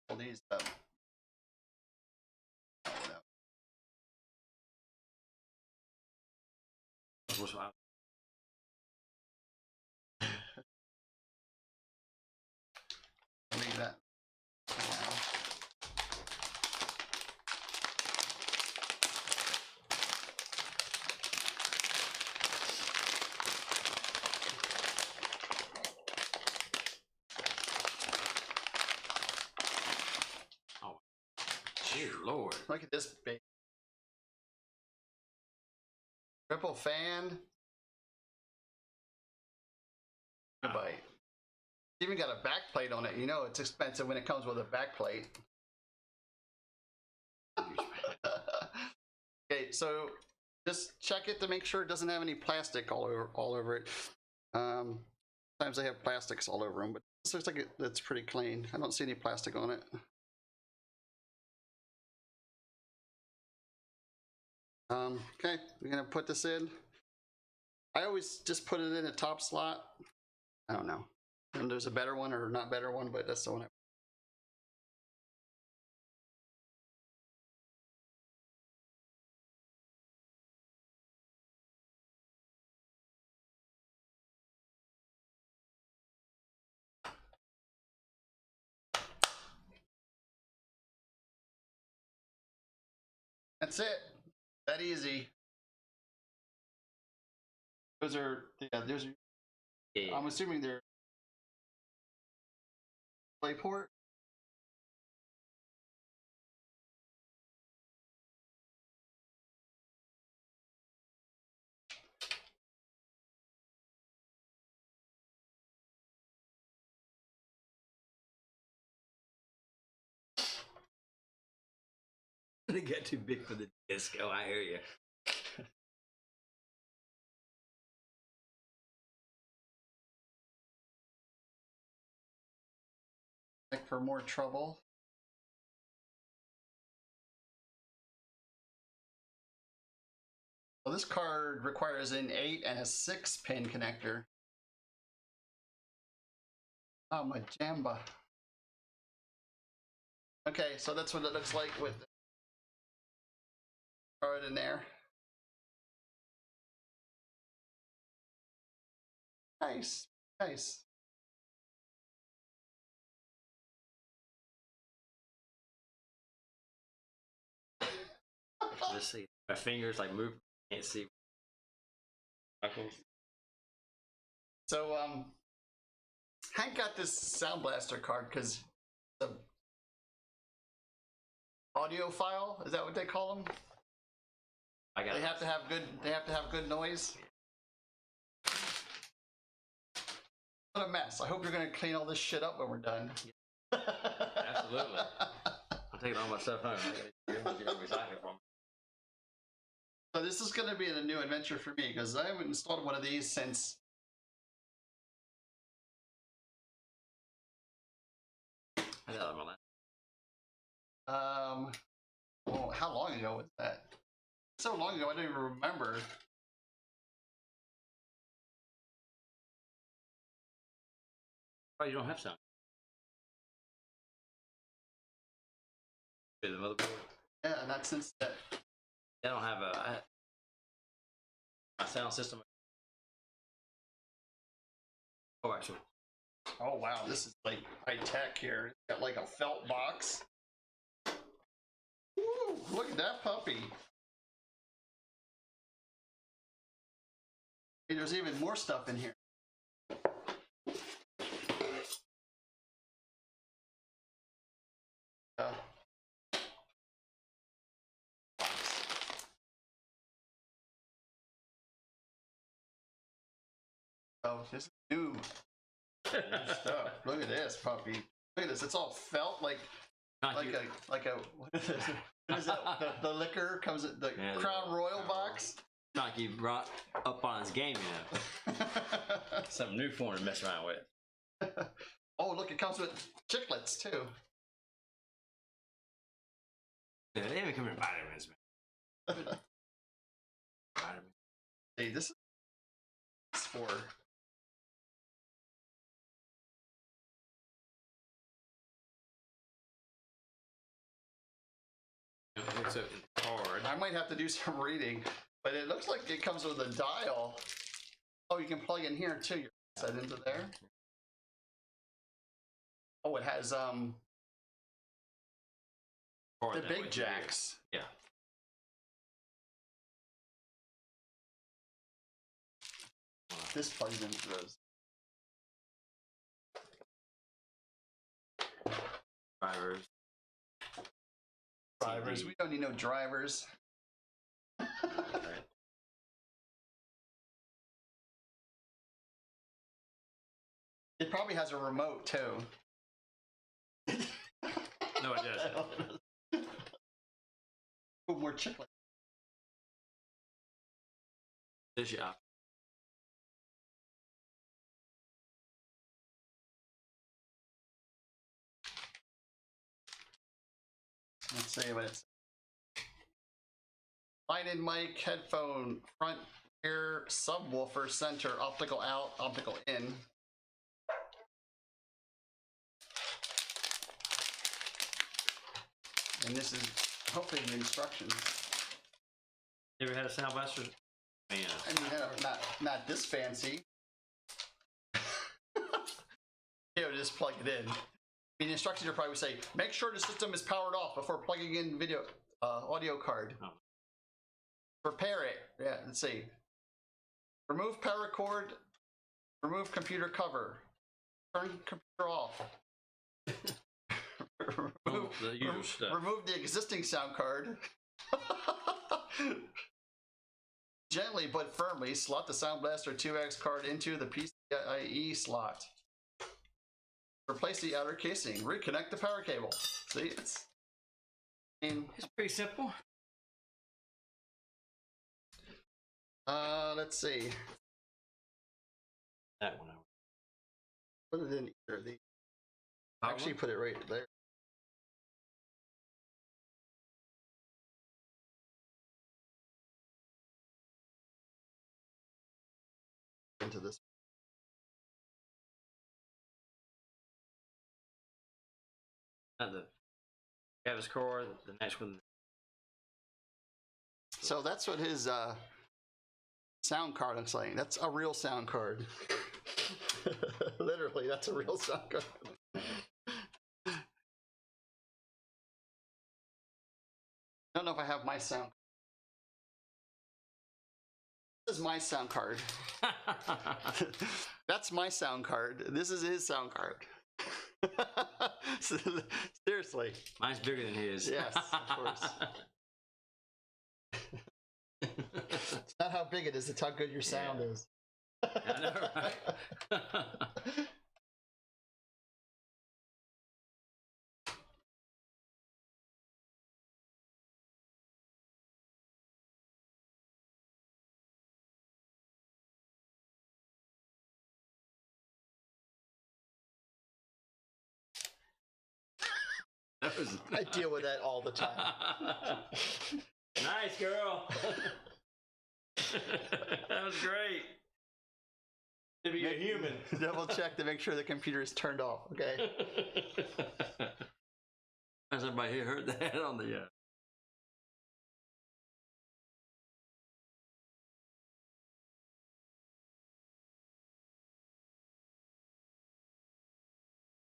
Pull these up. What's that? Leave that. Oh, dear Lord. Look at this big. Triple fan. Gigabyte. Even got a back plate on it. You know it's expensive when it comes with a back plate. Okay, so just check it to make sure it doesn't have any plastic all over it. Sometimes they have plastics all over them, but this looks like it's pretty clean. I don't see any plastic on it. Okay, we're gonna put this in. I always just put it in a top slot. I don't know. And there's a better one or not better one, but that's the one. That's it. That easy. Those are, yeah, those are, Yeah. I'm assuming they're play port. They got too big for the disco, I hear you. Check for more trouble. Well, this card requires an 8 and a 6-pin connector. Oh, my jamba. Okay, so that's what it looks like with the card in there. Nice, nice. Let's see. My fingers like move. Can't see. So, Hank got this Sound Blaster card because the audio file, is that what they call them? I got. They have to have good. They have to have good noise. What a mess! I hope you're gonna clean all this shit up when we're done. Absolutely. I'm taking all my stuff home. You're gonna recycle it from me. So this is gonna be a new adventure for me because I haven't installed one of these since. I got them on that. Well, how long ago was that? So long ago, I don't even remember. Oh, you don't have sound. The motherboard. Yeah, not since that. I don't have my sound system. Oh, actually. Oh wow, this is like high tech here. It's got like a felt box. Woo, look at that puppy. Hey, there's even more stuff in here. Oh, this is new. New stuff. Look at this puppy. Look at this. It's all felt like a what is that? The liquor comes in the Crown Royal box. Like you brought up on his game, you know. Something new for him to mess around with. Oh, look, it comes with chiclets too. Yeah, they even come in vitamins, man. Vitamins. Hey, this is for. It's so hard. I might have to do some reading, but it looks like it comes with a dial. Oh, you can plug in here too. You set into there. Oh, it has the big jacks. Yeah. This plugs into those. Drivers. Drivers. We don't need no drivers. Right. It probably has a remote too. No, it doesn't. Oh, more chiclet. This yeah. Let's see what it's. Line-in mic, headphone, front ear, subwoofer, center, optical out, optical in. And this is hopefully the instructions. You ever had a Sound Blaster? Man. I mean, not this fancy. You know, just plug it in. The instructions are probably say, make sure the system is powered off before plugging in video audio card. Oh. Prepare it. Yeah, let's see. Remove power cord. Remove computer cover. Turn computer off. remove the existing sound card. Gently but firmly slot the Sound Blaster 2X card into the PCIe slot. Replace the outer casing. Reconnect the power cable. See, it's pretty simple. Let's see. That one. Put it in either of these. Actually, put it right there. Into this. Not the Travis core. The next one. So that's what his sound card looks like. That's a real sound card. Literally, that's a real sound card. I don't know if I have my sound. This is my sound card. That's my sound card. This is his sound card. Seriously. Mine's bigger than his. Yes, of course. It's not how big it is, it's how good your sound is. I know, right? I deal with that all the time. Nice girl. That was great. To be a human. Double check to make sure the computer is turned off, okay? Has everybody here heard that on the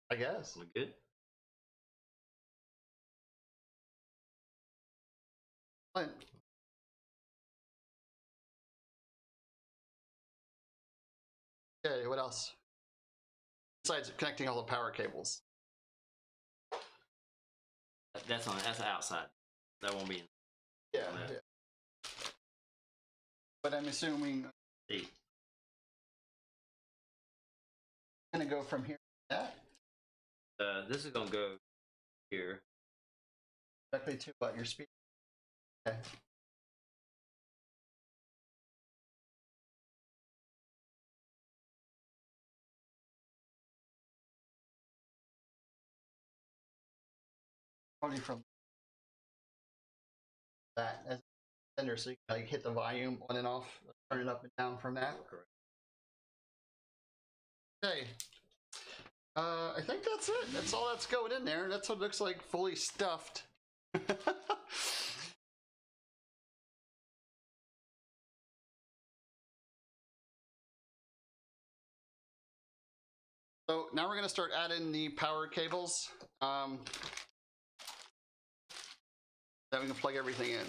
I guess. We good? Fine. Okay, what else? Besides connecting all the power cables. That's outside. That won't be in. Yeah. But I'm assuming See. gonna go from here to that. This is gonna go here. Directly to what, your speed? Okay. Probably from that as a sender, so you can like hit the volume on and off, turn it up and down from that. Okay. I think that's it. That's all that's going in there. That's what it looks like, fully stuffed. So now we're going to start adding the power cables. That we can plug everything in.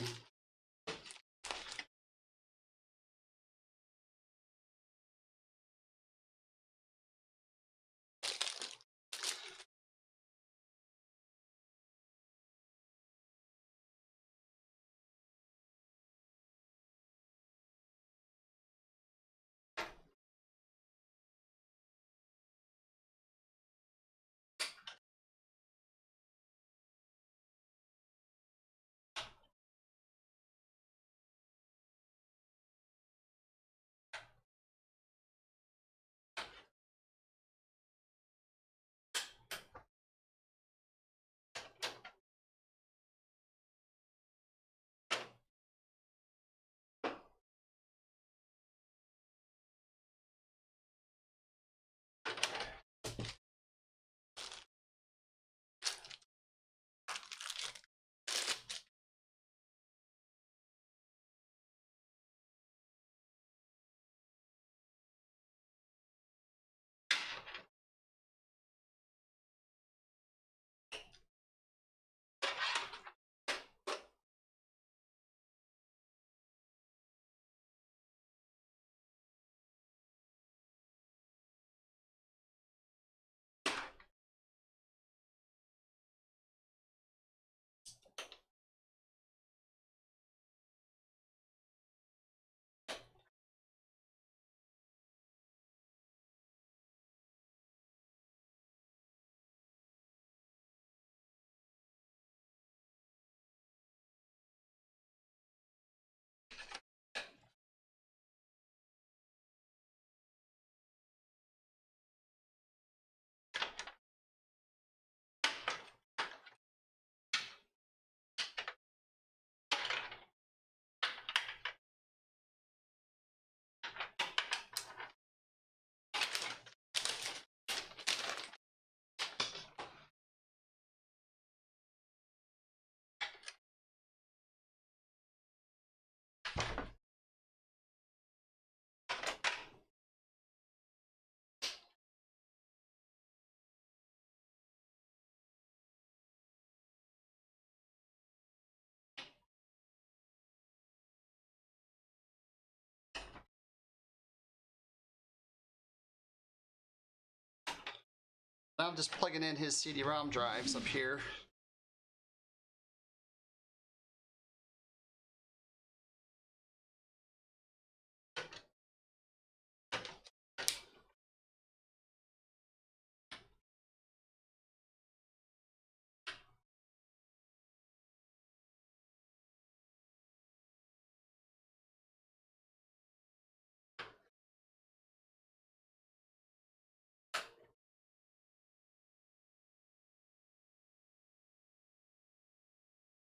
Now I'm just plugging in his CD-ROM drives up here.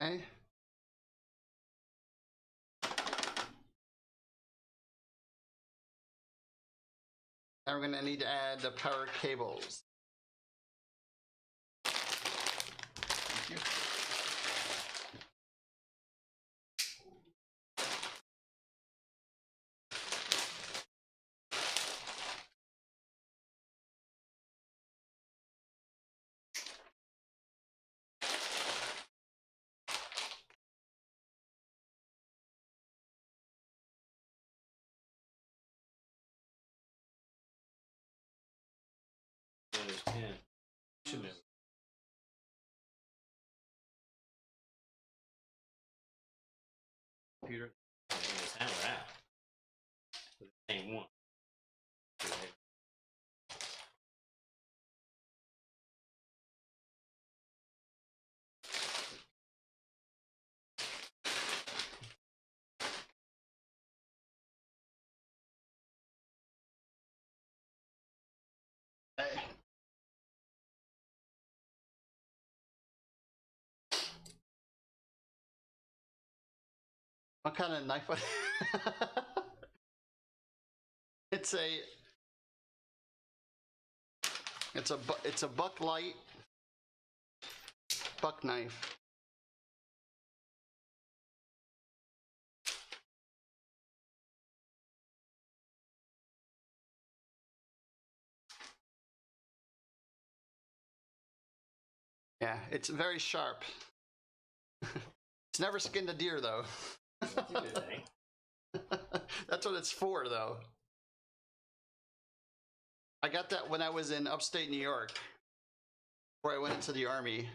Okay. Now we're going to need to add the power cables. Thank you. Computer. Sound that. The same one. Hey. What kind of knife? It's a buck light buck knife. Yeah, it's very sharp. It's never skinned a deer though. That's a good thing. That's what it's for though. I got that when I was in upstate New York, where I went into the army.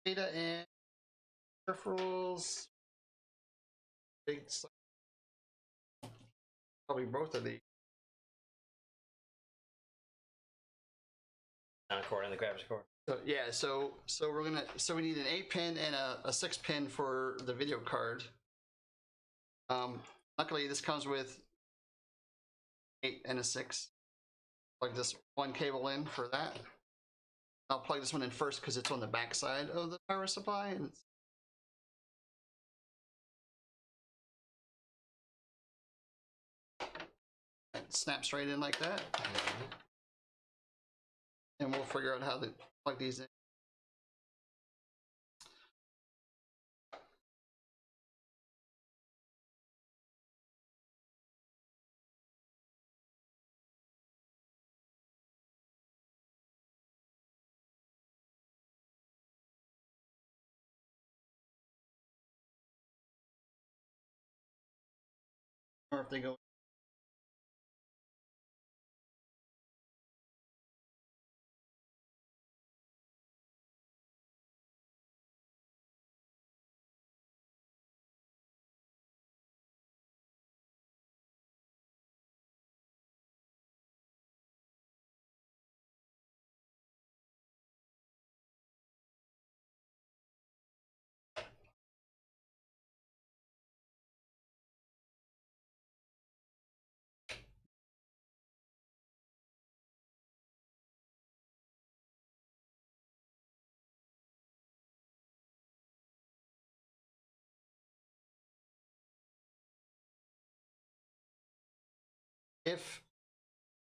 Data and peripherals. Probably both of these. On cord and the graphics cord. So yeah, so we need an 8-pin and a 6-pin for the video card. Luckily this comes with 8 and a 6. Plug this one cable in for that. I'll plug this one in first because it's on the back side of the power supply, and it snaps right in like that. And we'll figure out how to plug these in. Or if they go.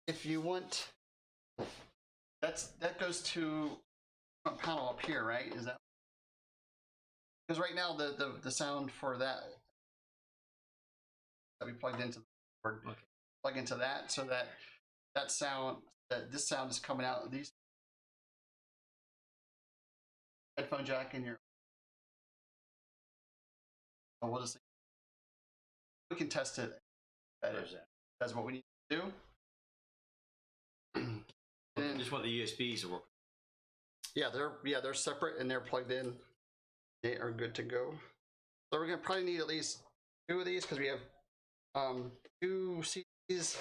If you want, that goes to front panel up here, right? Is that because right now the sound for that we plugged into the board, plug into that so that this sound is coming out of these headphone jack in your. So we'll just We can test it. That's what we need to do. And Just want the USBs to work. yeah, they're separate and they're plugged in. They are good to go. So we're gonna probably need at least 2 of these because we have 2 CDs,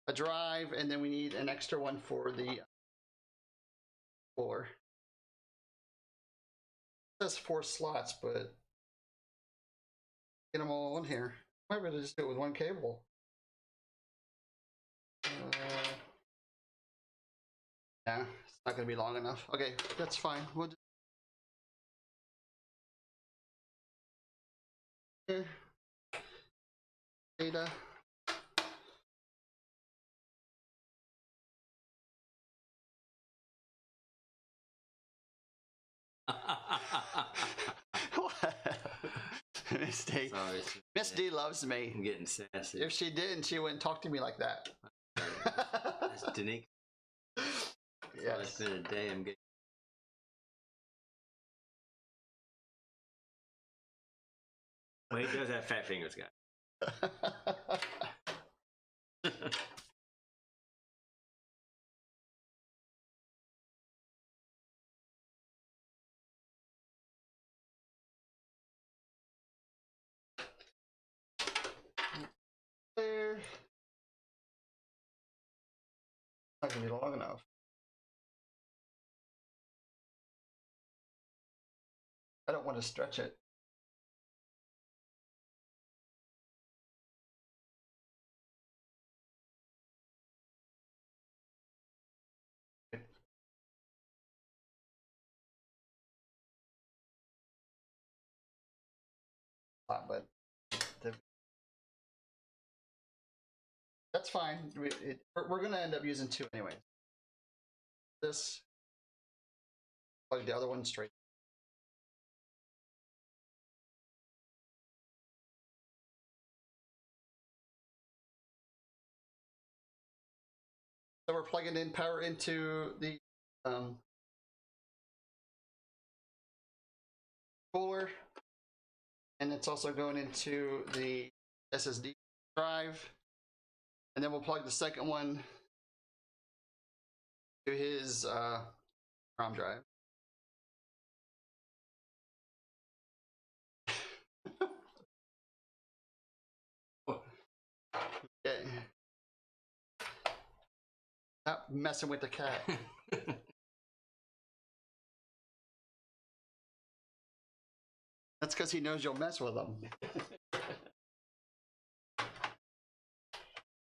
a drive, and then we need an extra one for the cooler. It says 4 slots, but get them all in here. Might be able to just do it with 1 cable. Yeah, it's not going to be long enough. Okay, that's fine. We'll just... Here. Data. Miss D. Sorry, Miss D loves me. I'm getting sassy. If she didn't, she wouldn't talk to me like that. That's Danique. Yes. It's been a day. I'm getting. Well, he does have fat fingers, guy. There. Not gonna be long enough. I don't want to stretch it. But that's fine. We're going to end up using 2 anyway. This, plug the other one straight. So we're plugging in power into the cooler, and it's also going into the SSD drive, and then we'll plug the second one to his ROM drive. Okay. Stop messing with the cat. That's because he knows you'll mess with him.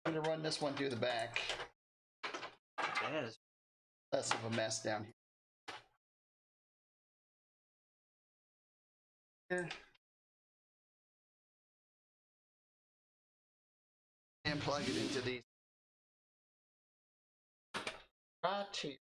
I'm going to run this one through the back. That is Less of a mess down here. And plug it into these. Right here.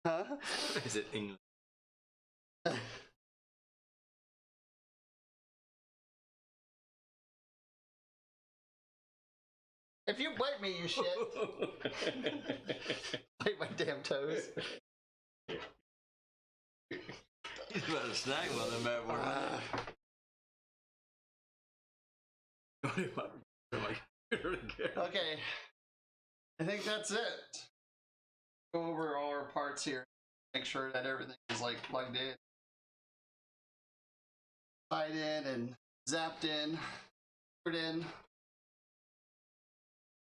Huh? Is it English? If you bite me, you shit. Bite my damn toes. He's about to snag one of them Okay. I think that's it. Go over all our parts here. Make sure that everything is like plugged in, tied in, and zapped in, put in,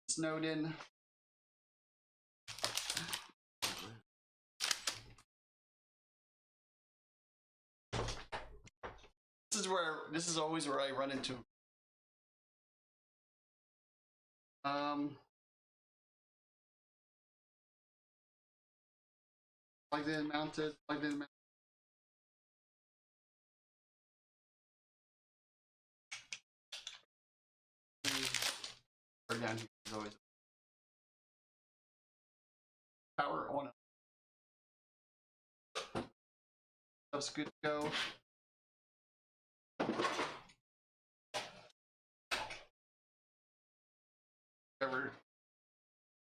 snowed in. This is always where I run into. Plugged in, mounted, plugged in, mounted. down here is always power on. That's good to go. Ever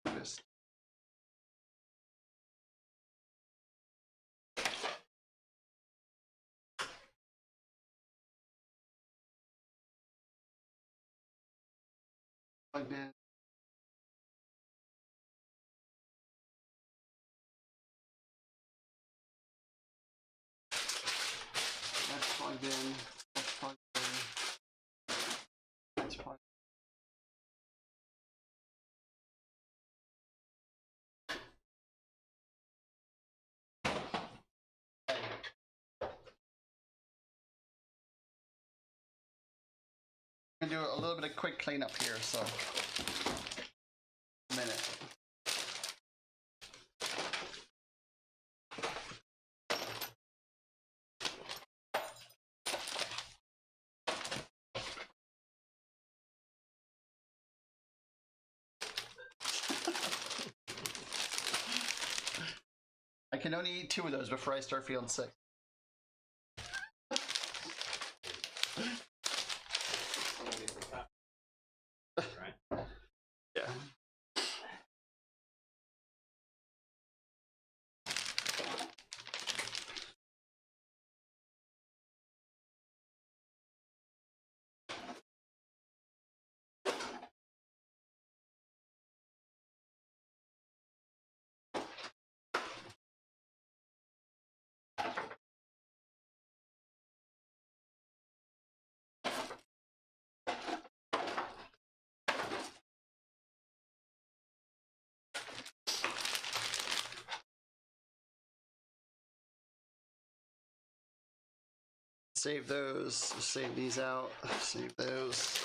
this. Plugged in. That's plugged in. That's plugged in. That's plugged in. I'm gonna do a little bit of quick cleanup here, so a minute. I can only eat 2 of those before I start feeling sick. Right? Yeah. Save those, save these out, save those.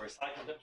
Recycled it.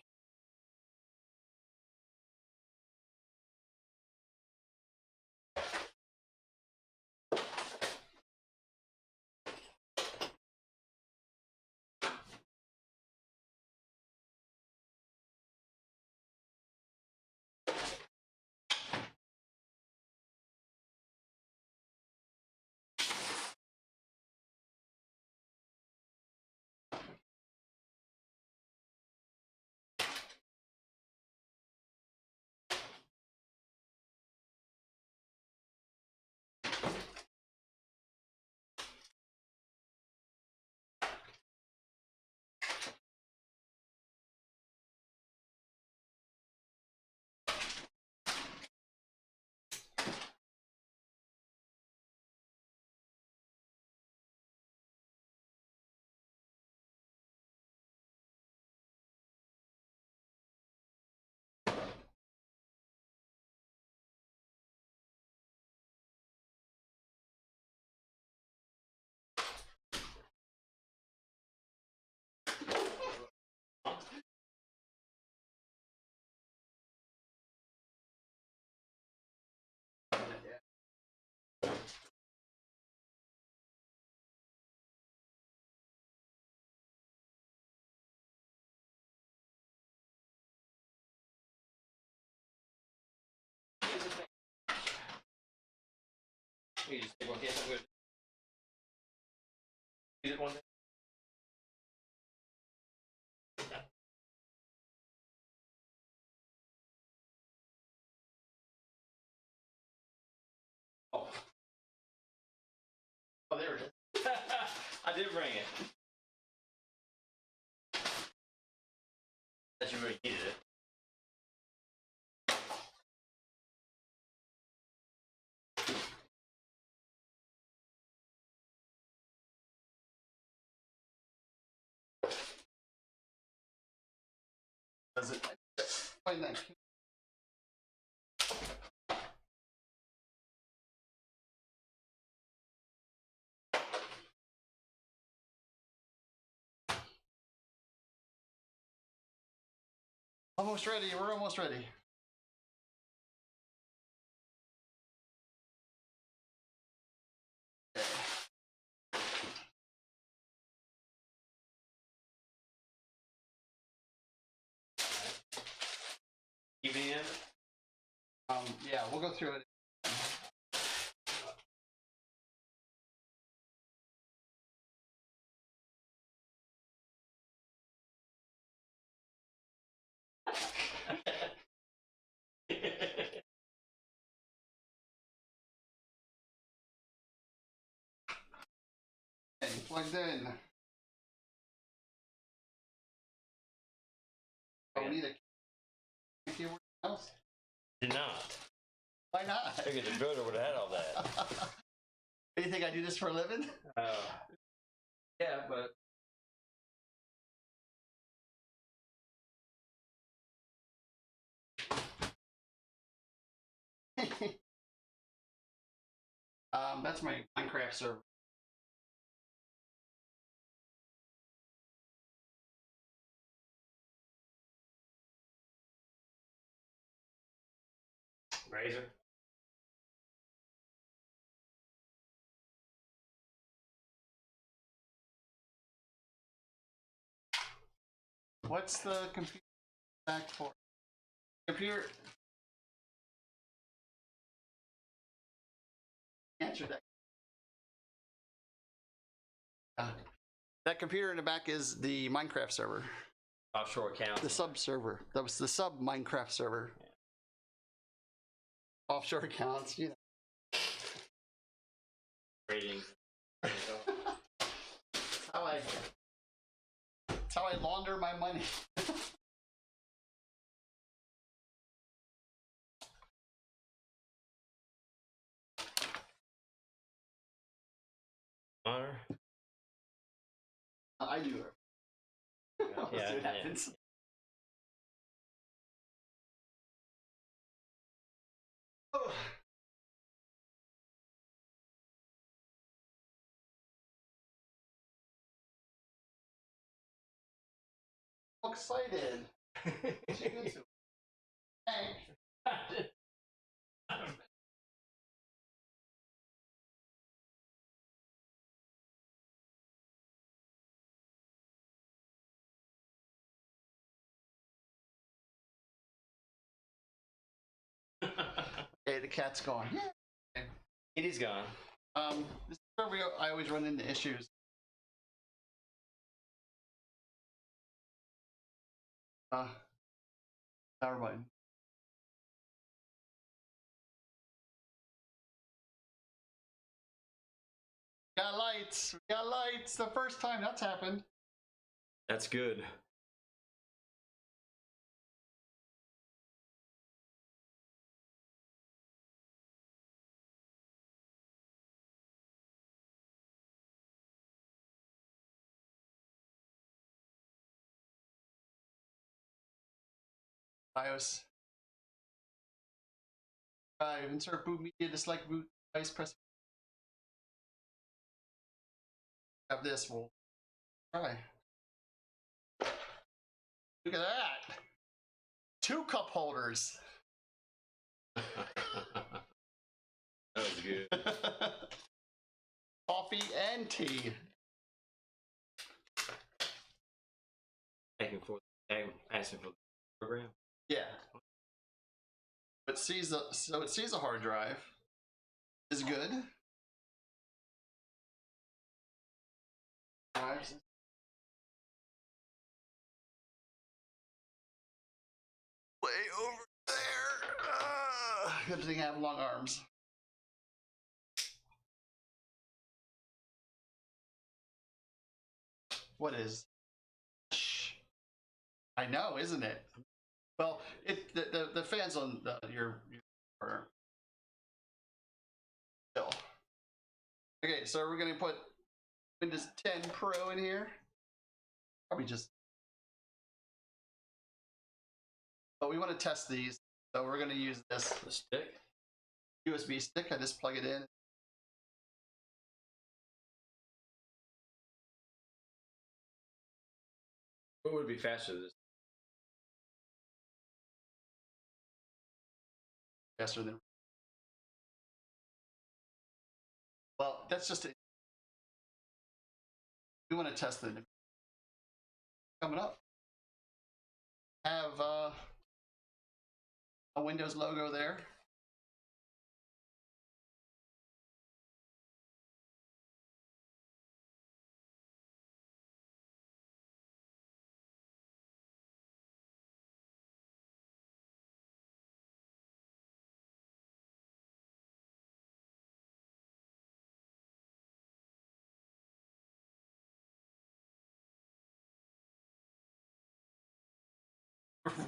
You just take one case. I'm good. Use it one day. Oh. Oh, there it is. I did bring it. That you really needed it. Does it? Find that. Almost ready. We're almost ready. EVGA? Yeah, we'll go through it. Okay, plugged in. Oh, we need a keyword else? Did not. Why not? I figured the builder would have had all that. Do you think I do this for a living? Yeah, but. That's my Minecraft server. Razor. What's the computer back for? Computer. Answer that. That computer in the back is the Minecraft server. Offshore account. The sub server. That was the sub Minecraft server. Yeah. Offshore accounts, you know. Trading. That's how I launder my money. Honor. I do it. Let's Yeah, see what happens. Oh. I'm excited. Okay, the cat's gone. Yeah. It is gone. This is where I always run into issues. Power button. We got lights. We got lights. The first time that's happened. That's good. BIOS. Insert boot media to select boot device. Press. Have this. We'll try. Look at that. 2 cup holders. That was good. Coffee and tea. Asking for the program. Yeah. It sees a hard drive. Is good. Drives. Way over there. Good thing I have long arms. What is? I know, isn't it? Well, the fans on your are still. Okay, so we're gonna put Windows 10 Pro in here. Probably just. But we want to test these, so we're gonna use this stick. USB stick. I just plug it in. What would be faster? This Faster than. Well, that's just it. We want to test it. Coming up. Have a Windows logo there.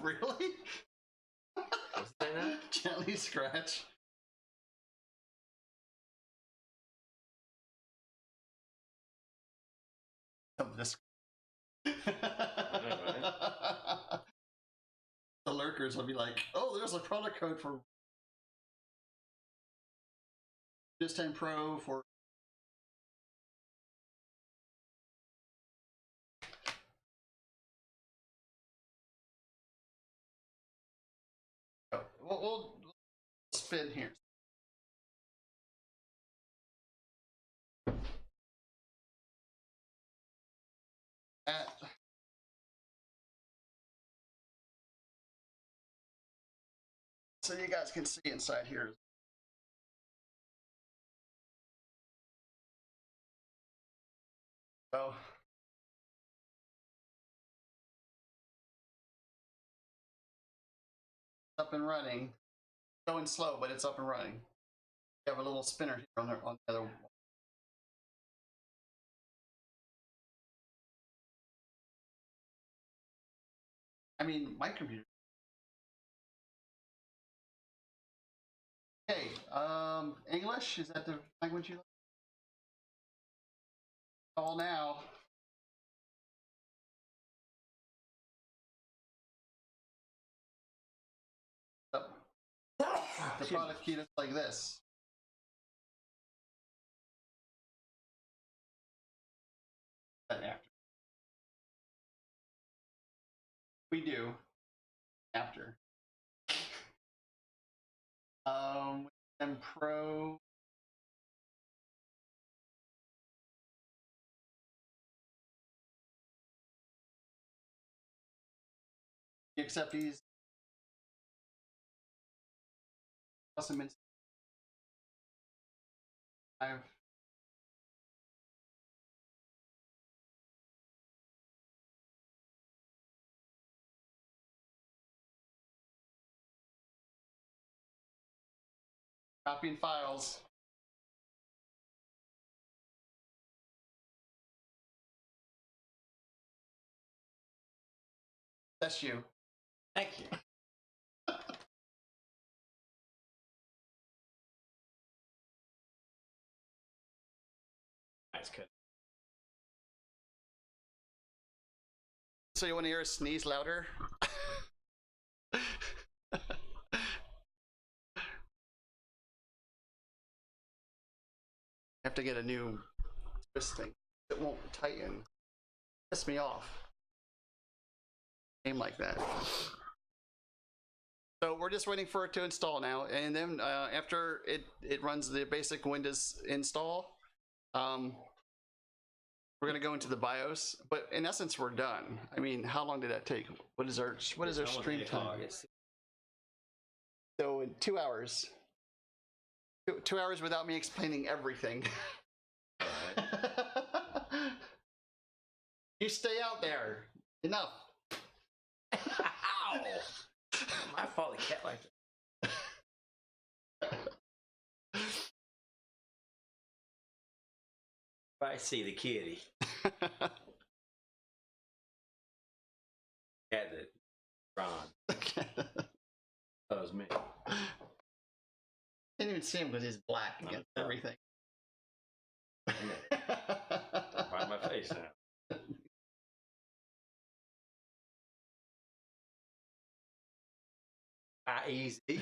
Really? Gently scratch. Of this. The lurkers will be like, oh, there's a product code for Windows 10 Pro for. Oh, we'll spin here. So you guys can see inside here. So up and running. Going slow, but it's up and running. You have a little spinner here on the other one. I mean, my computer. Okay, English, is that the language you like? All now. The product key looks like this. After. We do. After. And Pro. You accept these. Custom. I've. Copying files. That's you. Thank you. That's good. So you want to hear us sneeze louder? I have to get a new twist thing. It won't tighten. Piss me off. Game like that. So we're just waiting for it to install now, and then after it runs the basic Windows install, we're gonna go into the BIOS. But in essence, we're done. I mean, how long did that take? What is our stream time? So in 2 hours. 2 hours without me explaining everything. You stay out there. Enough. Ow! My fault. The cat like that. If I see the kitty. Cat that Ron. That was me. Can't even see him because he's black against everything. Right in my face now. Easy.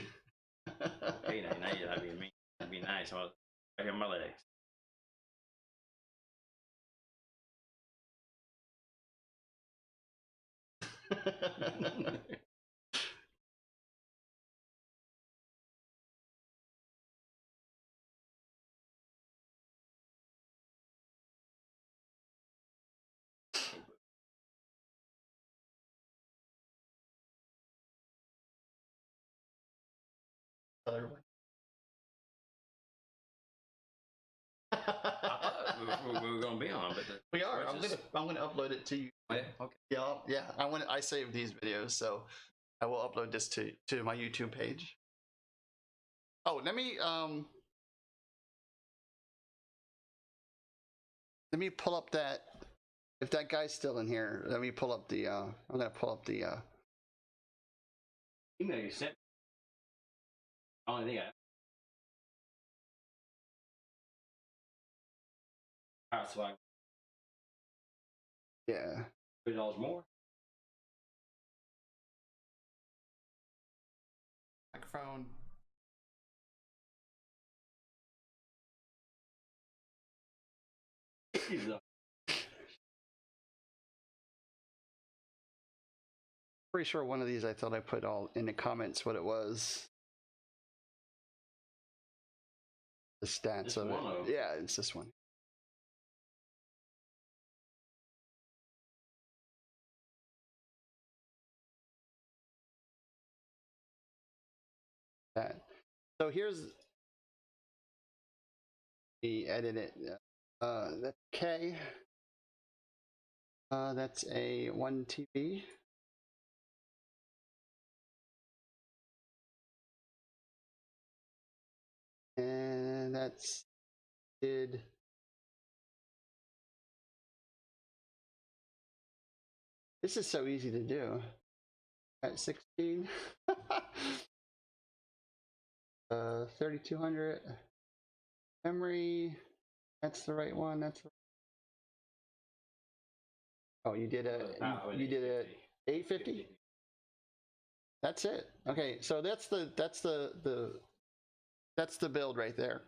Okay, now that'd be mean. That'd be nice. I got my legs. Other one. I thought we were gonna be on, but We are. I'm gonna upload it to you. Yeah, okay. Yeah. I save these videos, so I will upload this to my YouTube page. Oh, let me pull up that. If that guy's still in here, let me pull up the. I'm gonna pull up the. Email you sent. Only thing alright, so I Yeah. $2 more. Microphone. Pretty sure one of these I thought I put all in the comments what it was. The stats Just of it. one of them. Yeah, it's this one. That. So here's the edit it. That's K. That's a 1 TB. And that's did. This is so easy to do. At 16. 3200 memory. That's the right one. That's. Oh, you did a 850. That's it. Okay, so that's the build right there.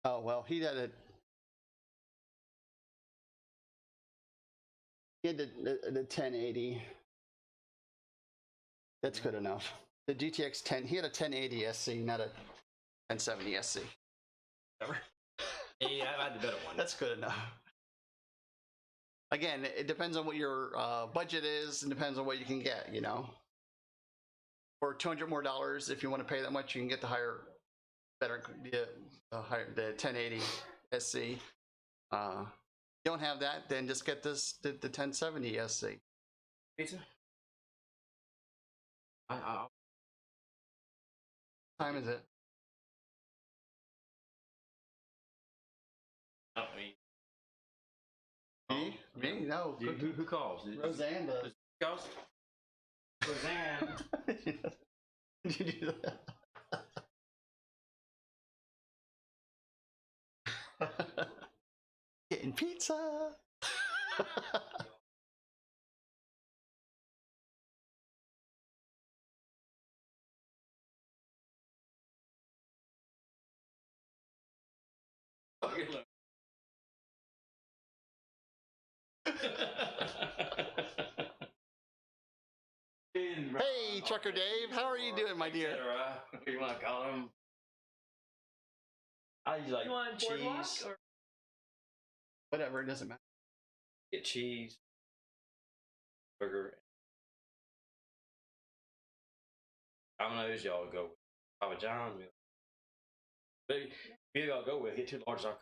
Oh well, he had the 1080. That's good enough. The GTX 10. He had a 1080 SC, not a 1070 SC. Yeah, I had the better one. That's good enough. Again, it depends on what your budget is, and depends on what you can get. You know, for $200 more, if you want to pay that much, you can get the better, the 1080 SC. You don't have that, then just get the 1070 SC. Pizza. What time is it? Not me. Me? No. Who calls? Roseanne does. Who calls? Roseanne. Did you do that? Getting pizza. Hey, Trucker Dave, how are you doing, my dear? What do you want to call him? I usually like You want cheese. or Whatever, it doesn't matter. Get cheese, burger. I don't know who's y'all go with. Papa John's. Maybe I'll go with get 2 large. Large.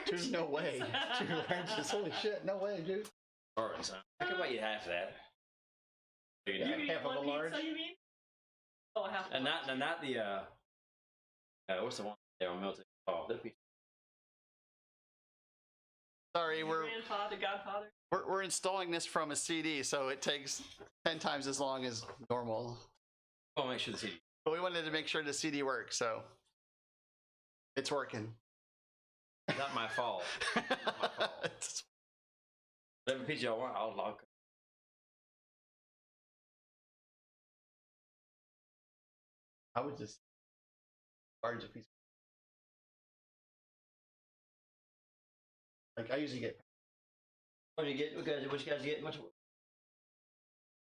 There's no way. 2 larges. Holy shit. No way, dude. Alright, son. I can buy you half of that. You mean half of a one large? pizza, you mean? Oh, half. And not the what's the one there on melted? Oh, that'd be. Sorry, Grandfather, Godfather. we're installing this from a CD, so it takes 10 times as long as normal. I'll make sure the CD. But we wanted to make sure the CD works, so it's working. Not my fault. Not my fault. Whatever pizza I want, I'll log. I would just large a piece. Like I usually get What do you get? What you guys get? Much?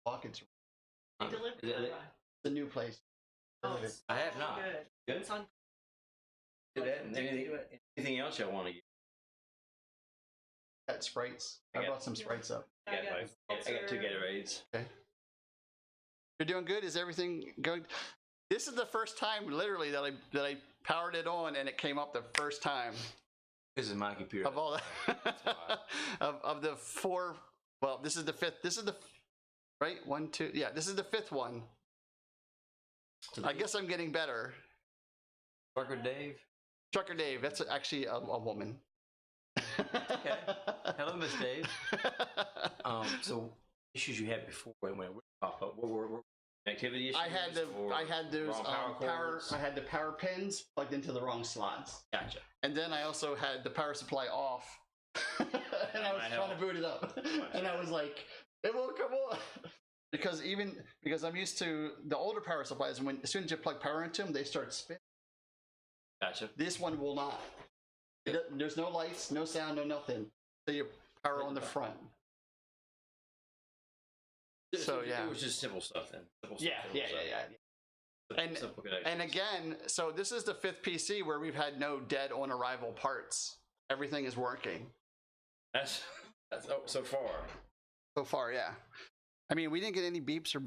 pockets. They deliver. Is it- The new place. Oh, it's I have so not. Good. Good. It's on. Do that. And anything else y'all want to get? Got Sprites. I I got- brought some Sprites up. I got 2 Gatorades. You're doing good. Is everything going? This is the first time, literally, that I powered it on and it came up the first time This is my computer. of all the of the 4. Well, this is the 5th. This is the right 1, 2. Yeah, this is the 5th one. I guess I'm getting better. Trucker Dave. Trucker Dave. That's actually a woman. Okay. Hello, Miss Dave. So issues you had before when pop up? What were activity issues? I had those wrong power. cords? I had the power pins plugged into the wrong slots, Gotcha. and then I also had the power supply off, and I was trying to boot it up, and I was like, "It won't come on," because I'm used to the older power supplies. When as soon as you plug power into them, they start spinning. Gotcha. This one will not. There's no lights, no sound, no nothing. So you power on the front. So yeah, it was just simple stuff then. Simple stuff, yeah. Simple And connections. again, so this is the 5th PC where we've had no dead on arrival parts. Everything is working. That's so far. So far, yeah. I mean, we didn't get any beeps or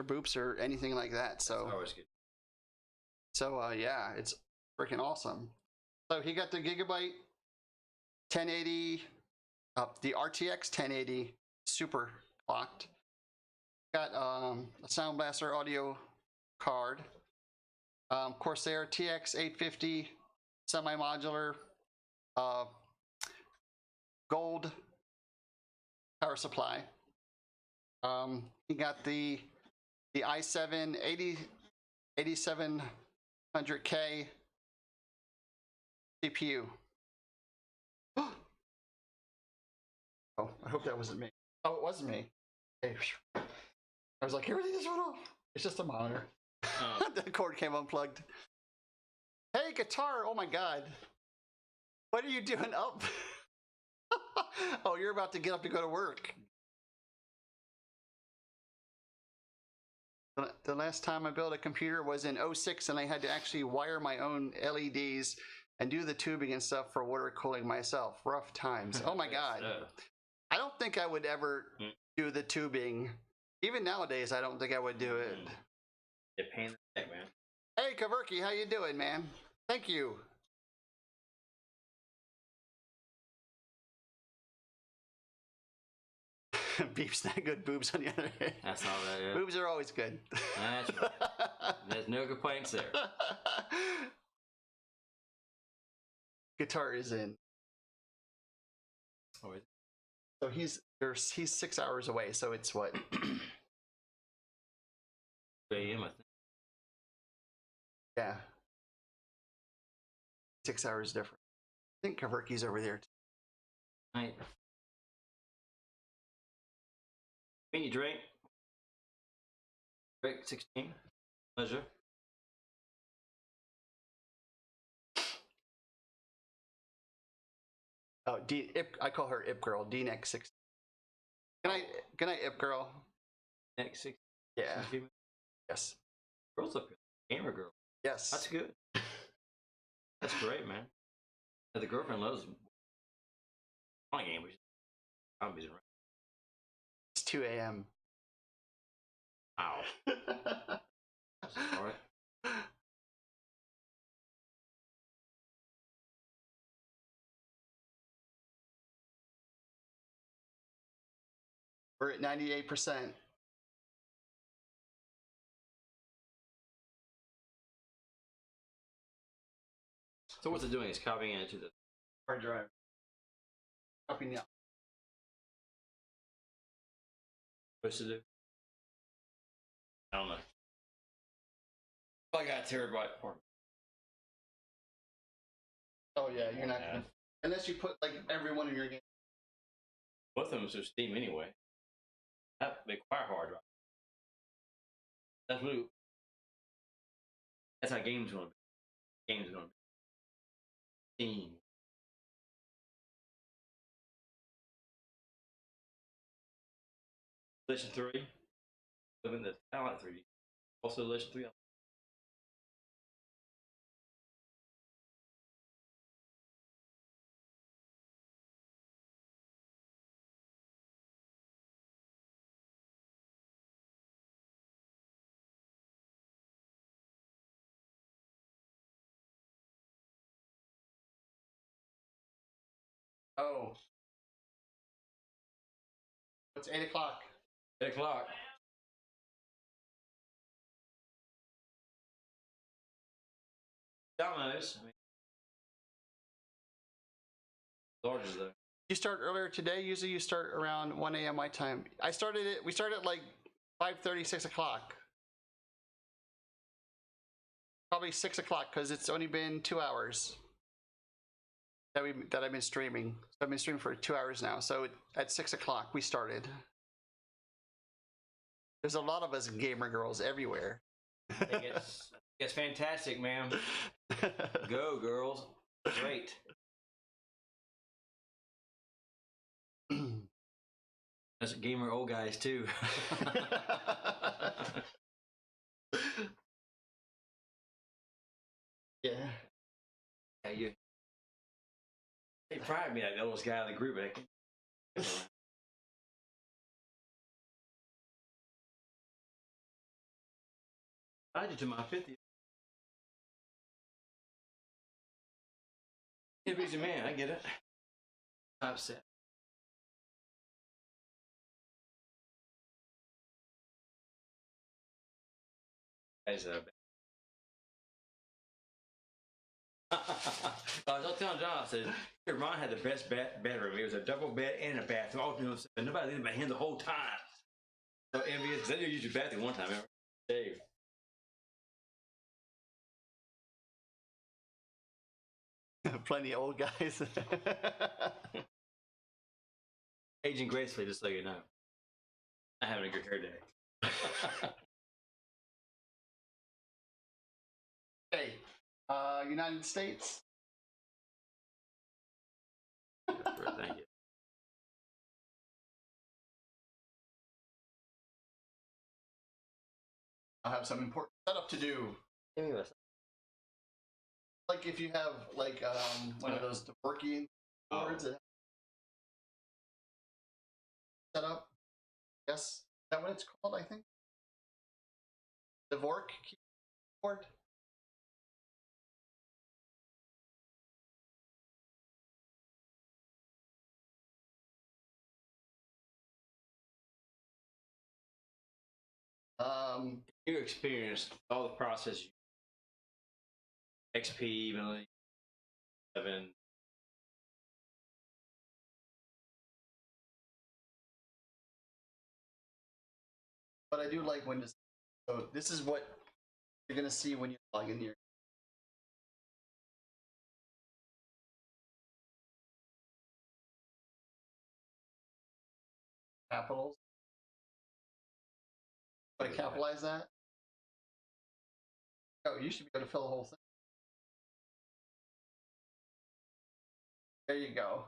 boops or anything like that. So Always good. Yeah, it's freaking awesome. So he got the Gigabyte 1080, the RTX 1080 super clocked. Got a Sound Blaster audio card, Corsair TX 850 semi-modular, gold power supply. He got the i7 8700K CPU. Oh, I hope that wasn't me. Oh, it wasn't me. Okay. I was like, everything just went off. It's just a monitor. The cord came unplugged. Hey, guitar. Oh my God. What are you doing up? Oh, you're about to get up to go to work. The last time I built a computer was in 06, and I had to actually wire my own LEDs and do the tubing and stuff for water cooling myself. Rough times. Oh my God. I don't think I would ever do the tubing. Even nowadays, I don't think I would do it. It pain in the neck, man. Hey, Kaverki, how you doing, man? Thank you. Beef's not good. Boobs on the other hand. That's all that is. Boobs are always good. That's right. There's no complaints there. Guitar is in. Oh, is it? So he's 6 hours away. So it's what? 2 a.m. I think. Yeah. 6 hours different. I think Kaverki's over there too. Right. When you drink. Drink 16. Pleasure. Oh, I call her Ip Girl. D-Neck 6. Good night, Ip Girl. Next 6. Yeah. Yes. Girls up here. Gamer girl. Yes. That's good. That's great, man. The girlfriend loves my game. Zombies around. It's 2 a.m. Ow. Sorry. We're at 98%. So what's it doing? It's copying it to the Hard drive. Copying the supposed to do. I don't know. I got a terabyte part. Oh yeah, you're not gonna, unless you put like every one of your games. Both of them are Steam anyway. That require hard drive. That's really. That's how games are gonna be. Games are gonna be. Steam. PlayStation 3. Living the I like 3D. Also PlayStation 3. Oh. It's 8 o'clock. 8 o'clock. Domino's. I mean, larger though. You start earlier today. Usually you start around 1 a.m. my time. We started at like 5:30, 6 o'clock. Probably 6 o'clock because it's only been 2 hours that I've been streaming. So I've been streaming for 2 hours now. So at 6 o'clock we started. There's a lot of us gamer girls everywhere. I think it's fantastic, man. Go girls. Great. That's gamer old guys too. Yeah. Yeah, you. They pride me like the oldest guy in the group. I did to my 50th. You're a busy man, I get it. I'm upset. Guys, I was telling John, I said, Ron had the best bedroom. It was a double bed and a bathroom. All, you know, nobody leaving my hand the whole time. So envious. They didn't use your bathroom one time. Remember? Dave. Plenty of old guys. Aging gracefully, just so you know. I'm having a good hair day. Hey, United States. Thank you. I'll have some important setup to do. Like if you have like one of those working boards that set up. Yes, is that what it's called? I think the Vork keyboard. You experienced all the process. XP, even 7. But I do like Windows. So this is what you're gonna see when you log in here. Capitals. Want to capitalize that? Oh, you should be able to fill the whole thing. There you go.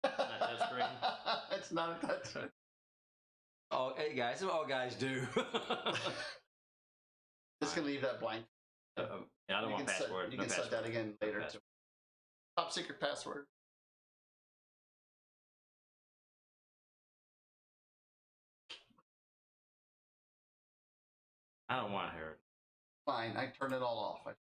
Not touchscreen. It's not a touchscreen. Oh, hey guys, that's what all guys do. Just gonna leave that blank. Yeah, I don't want password. You No can set password. that again later. No Too. Top secret password. I don't want to hear it. Fine, I turned it all off.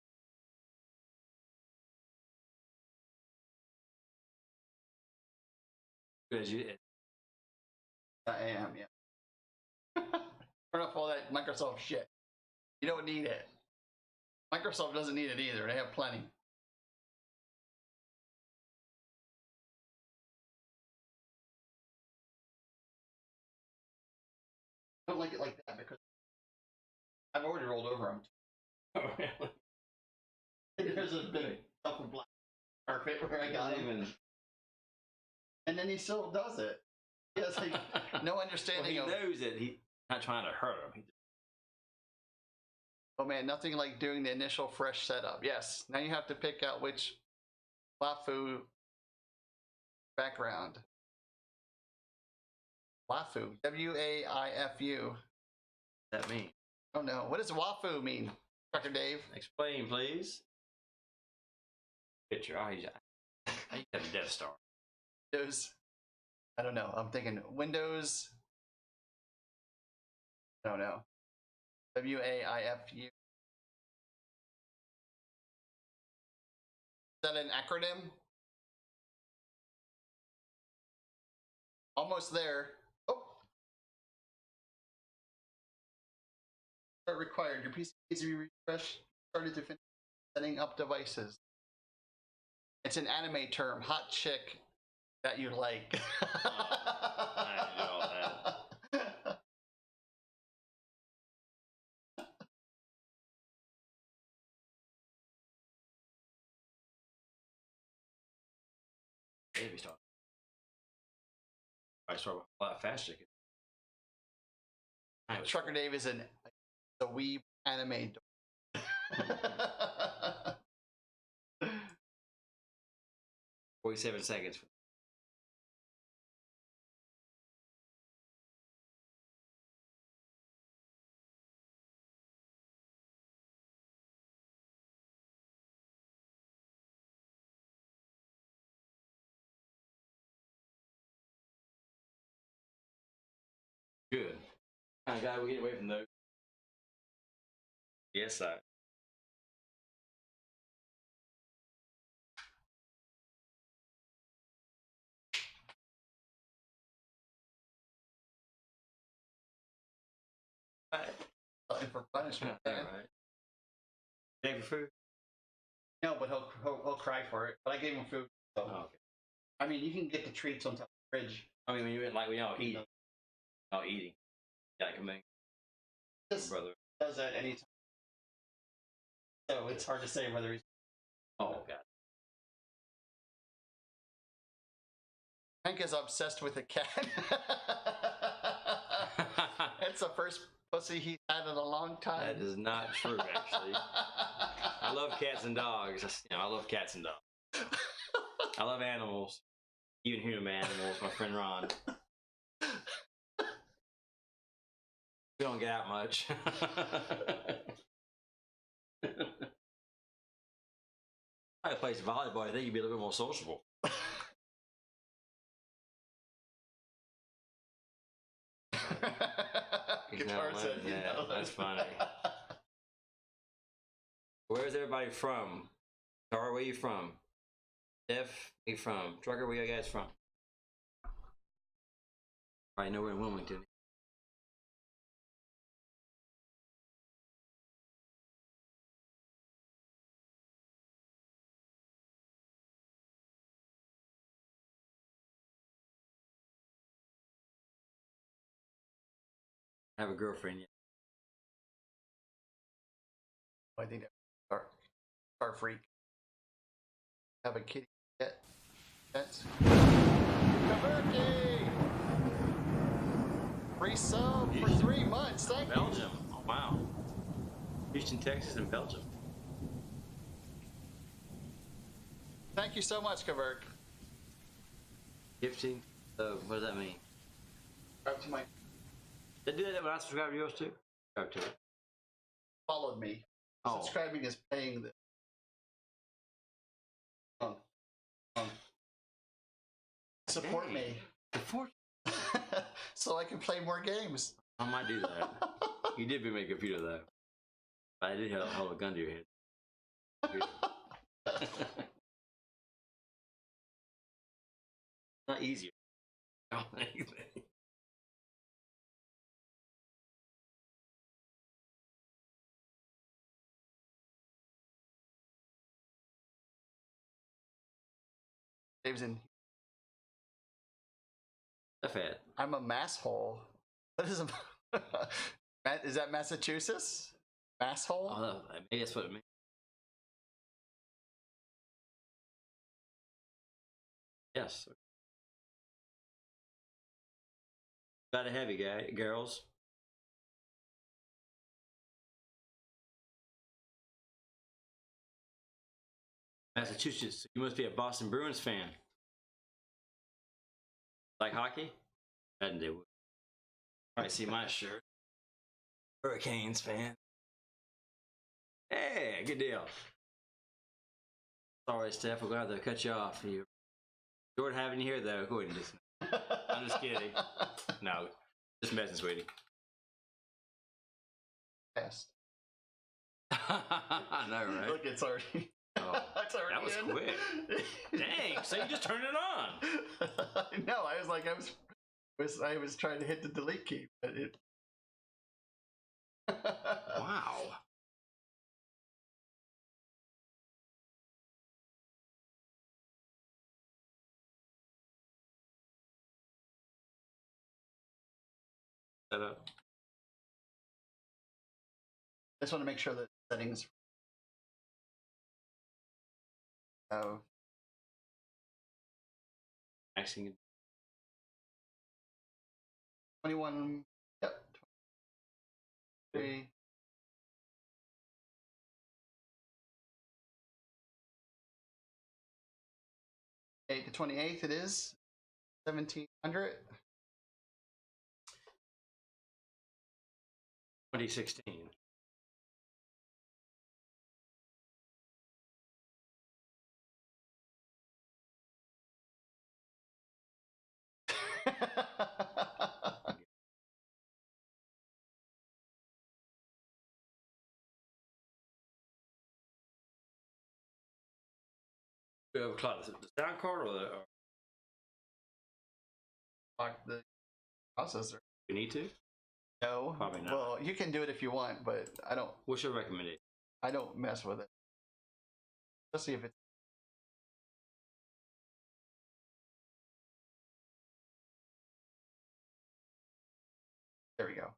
Because I am, yeah. Turn off all that Microsoft shit. You don't need it. Microsoft doesn't need it either. They have plenty. I don't like it like that because I've already rolled over them. Oh, really? There's a big double black carpet where I got him. And then he still does it. He has like no Well, understanding he of. knows that he's not trying to hurt him. Oh man, nothing like doing the initial fresh setup. Yes. Now you have to pick out which Wafu background. Wafu. W-A-I-F-U. What does that mean? Oh no. What does Wafu mean? Dr. Dave? Explain, please. Picture. Oh, he's got a Death Star. Windows. I don't know. I'm thinking Windows. I don't know. W-A-I-F-U. Is that an acronym? Almost there. Oh. Start required. Your PC needs to be refreshed. Started to finish setting up devices. It's an anime term. Hot chick that you like. I have to do all that. Baby Star. I start a lot faster. Trucker Dave is a weeb anime. 47 seconds. Good. I gotta get away from those. Yes, sir. Something for punishment. All Man. right. Take for food? No, but he'll cry for it. But I gave him food. So. Oh, okay. I mean, you can get the treats on top of the fridge. I mean, when you like we all eating. All eating. Yeah, I can make. Just Brother. does that anytime. So it's hard to say whether he's. Oh, God. Hank is obsessed with a cat. It's the first pussy he's had in a long time. That is not true, actually. I love cats and dogs. I love cats and dogs. I love animals. Even human animals, my friend Ron. We don't get out much. I plays volleyball. I think you'd be a little bit more sociable. Guitar said, yeah, that's funny. Where's everybody from? Tara, where you from? Jeff, where you from? Trucker, where you guys from? I know we're in Wilmington. I have a girlfriend yet. I think car freak. Have a kitty yet? That's Kabuki! Free sub for 3 months. Thank you. Belgium. Oh, wow. Houston, Texas, and Belgium. Thank you so much, Kaburk. Gifting. What does that mean? Up to my They do that when I subscribe to yours too? Subscribe to it. followed me. Oh. Subscribing is paying the. Support me. Support. So I can play more games. I might do that. You did beat me a computer though. I did hold a gun to your head. Not easier. Dave's in. Stuff it. I'm a masshole. What is a? Is that Massachusetts? Masshole? Oh, maybe that's what it means. Yes. Got a heavy guy, girls. Massachusetts. You must be a Boston Bruins fan. Like hockey? I didn't do it. Probably see my shirt. Hurricanes fan. Hey, good deal. Sorry, Steph. We're going to have to cut you off. You Jordan having you here, though. Go ahead and just. I'm just kidding. No, just messing, sweetie. Fast. I know, right? Look, it's already. Oh, It's already that was in. quick. Dang! So you just turned it on. No, I was like, I was trying to hit the delete key, but it. Wow. Set up. I just want to make sure that settings of 21. Yep. 23. The 28th it is 1700. 2016. We overclock the sound card, or Lock the processor. we need to? No. Probably not. Well, you can do it if you want, but I don't. What's your recommendation? I don't mess with it. Especially if it's. There we go.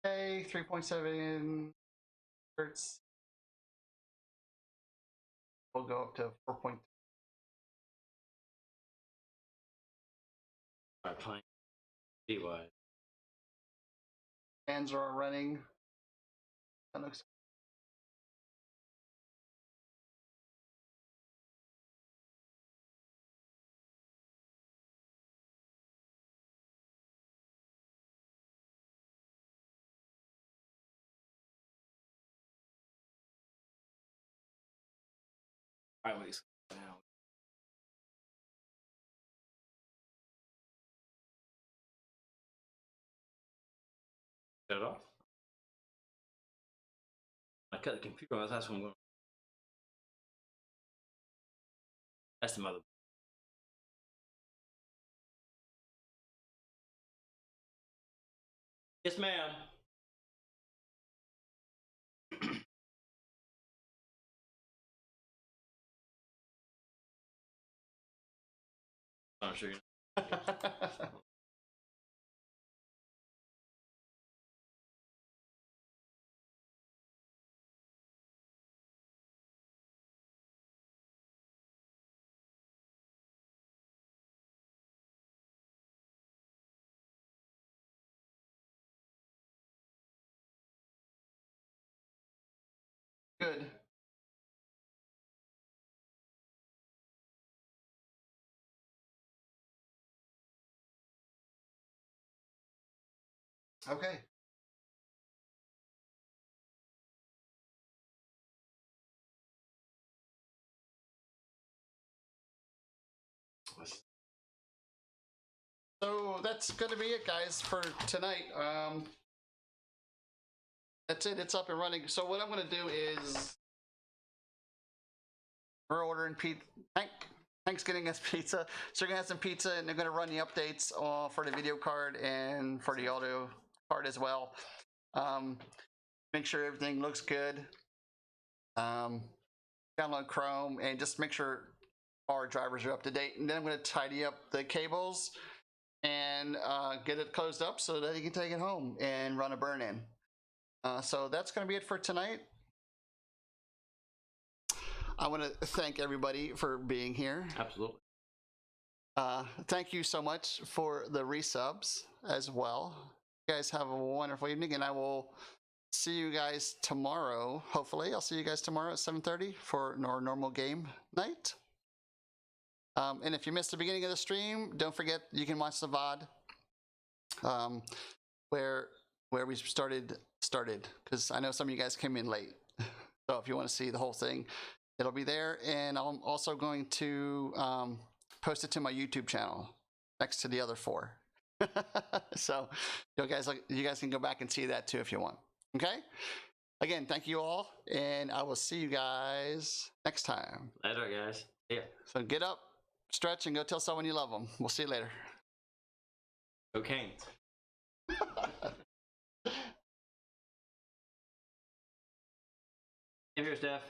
Okay, 3.7 hertz. We'll go up to 4.3. By playing D-wise. Fans are running. That looks. All right, wait. Now. Shut it off. I cut the computer off. That's what I'm going. That's the motherboard. Yes, ma'am. I'm sure. Good. Okay. So that's going to be it, guys, for tonight. That's it. It's up and running. So what I'm going to do is we're ordering pizza. Hank's getting us pizza. So we're going to have some pizza, and they're going to run the updates for the video card and for the audio card as well. Make sure everything looks good. Download Chrome and just make sure our drivers are up to date. And then I'm going to tidy up the cables and get it closed up so that you can take it home and run a burn-in. So that's going to be it for tonight. I want to thank everybody for being here. Absolutely. Thank you so much for the resubs as well. You guys have a wonderful evening, and I will see you guys tomorrow. Hopefully, I'll see you guys tomorrow at 7:30 for our normal game night. And if you missed the beginning of the stream, don't forget you can watch the VOD where we started because I know some of you guys came in late. So if you want to see the whole thing, it'll be there. And I'm also going to post it to my YouTube channel next to the other 4. So you guys can go back and see that too if you want. Okay? Again, thank you all, and I will see you guys next time. Later, guys. Yeah. So get up, stretch, and go tell someone you love them. We'll see you later. Cocaine. Hey, here, Steph.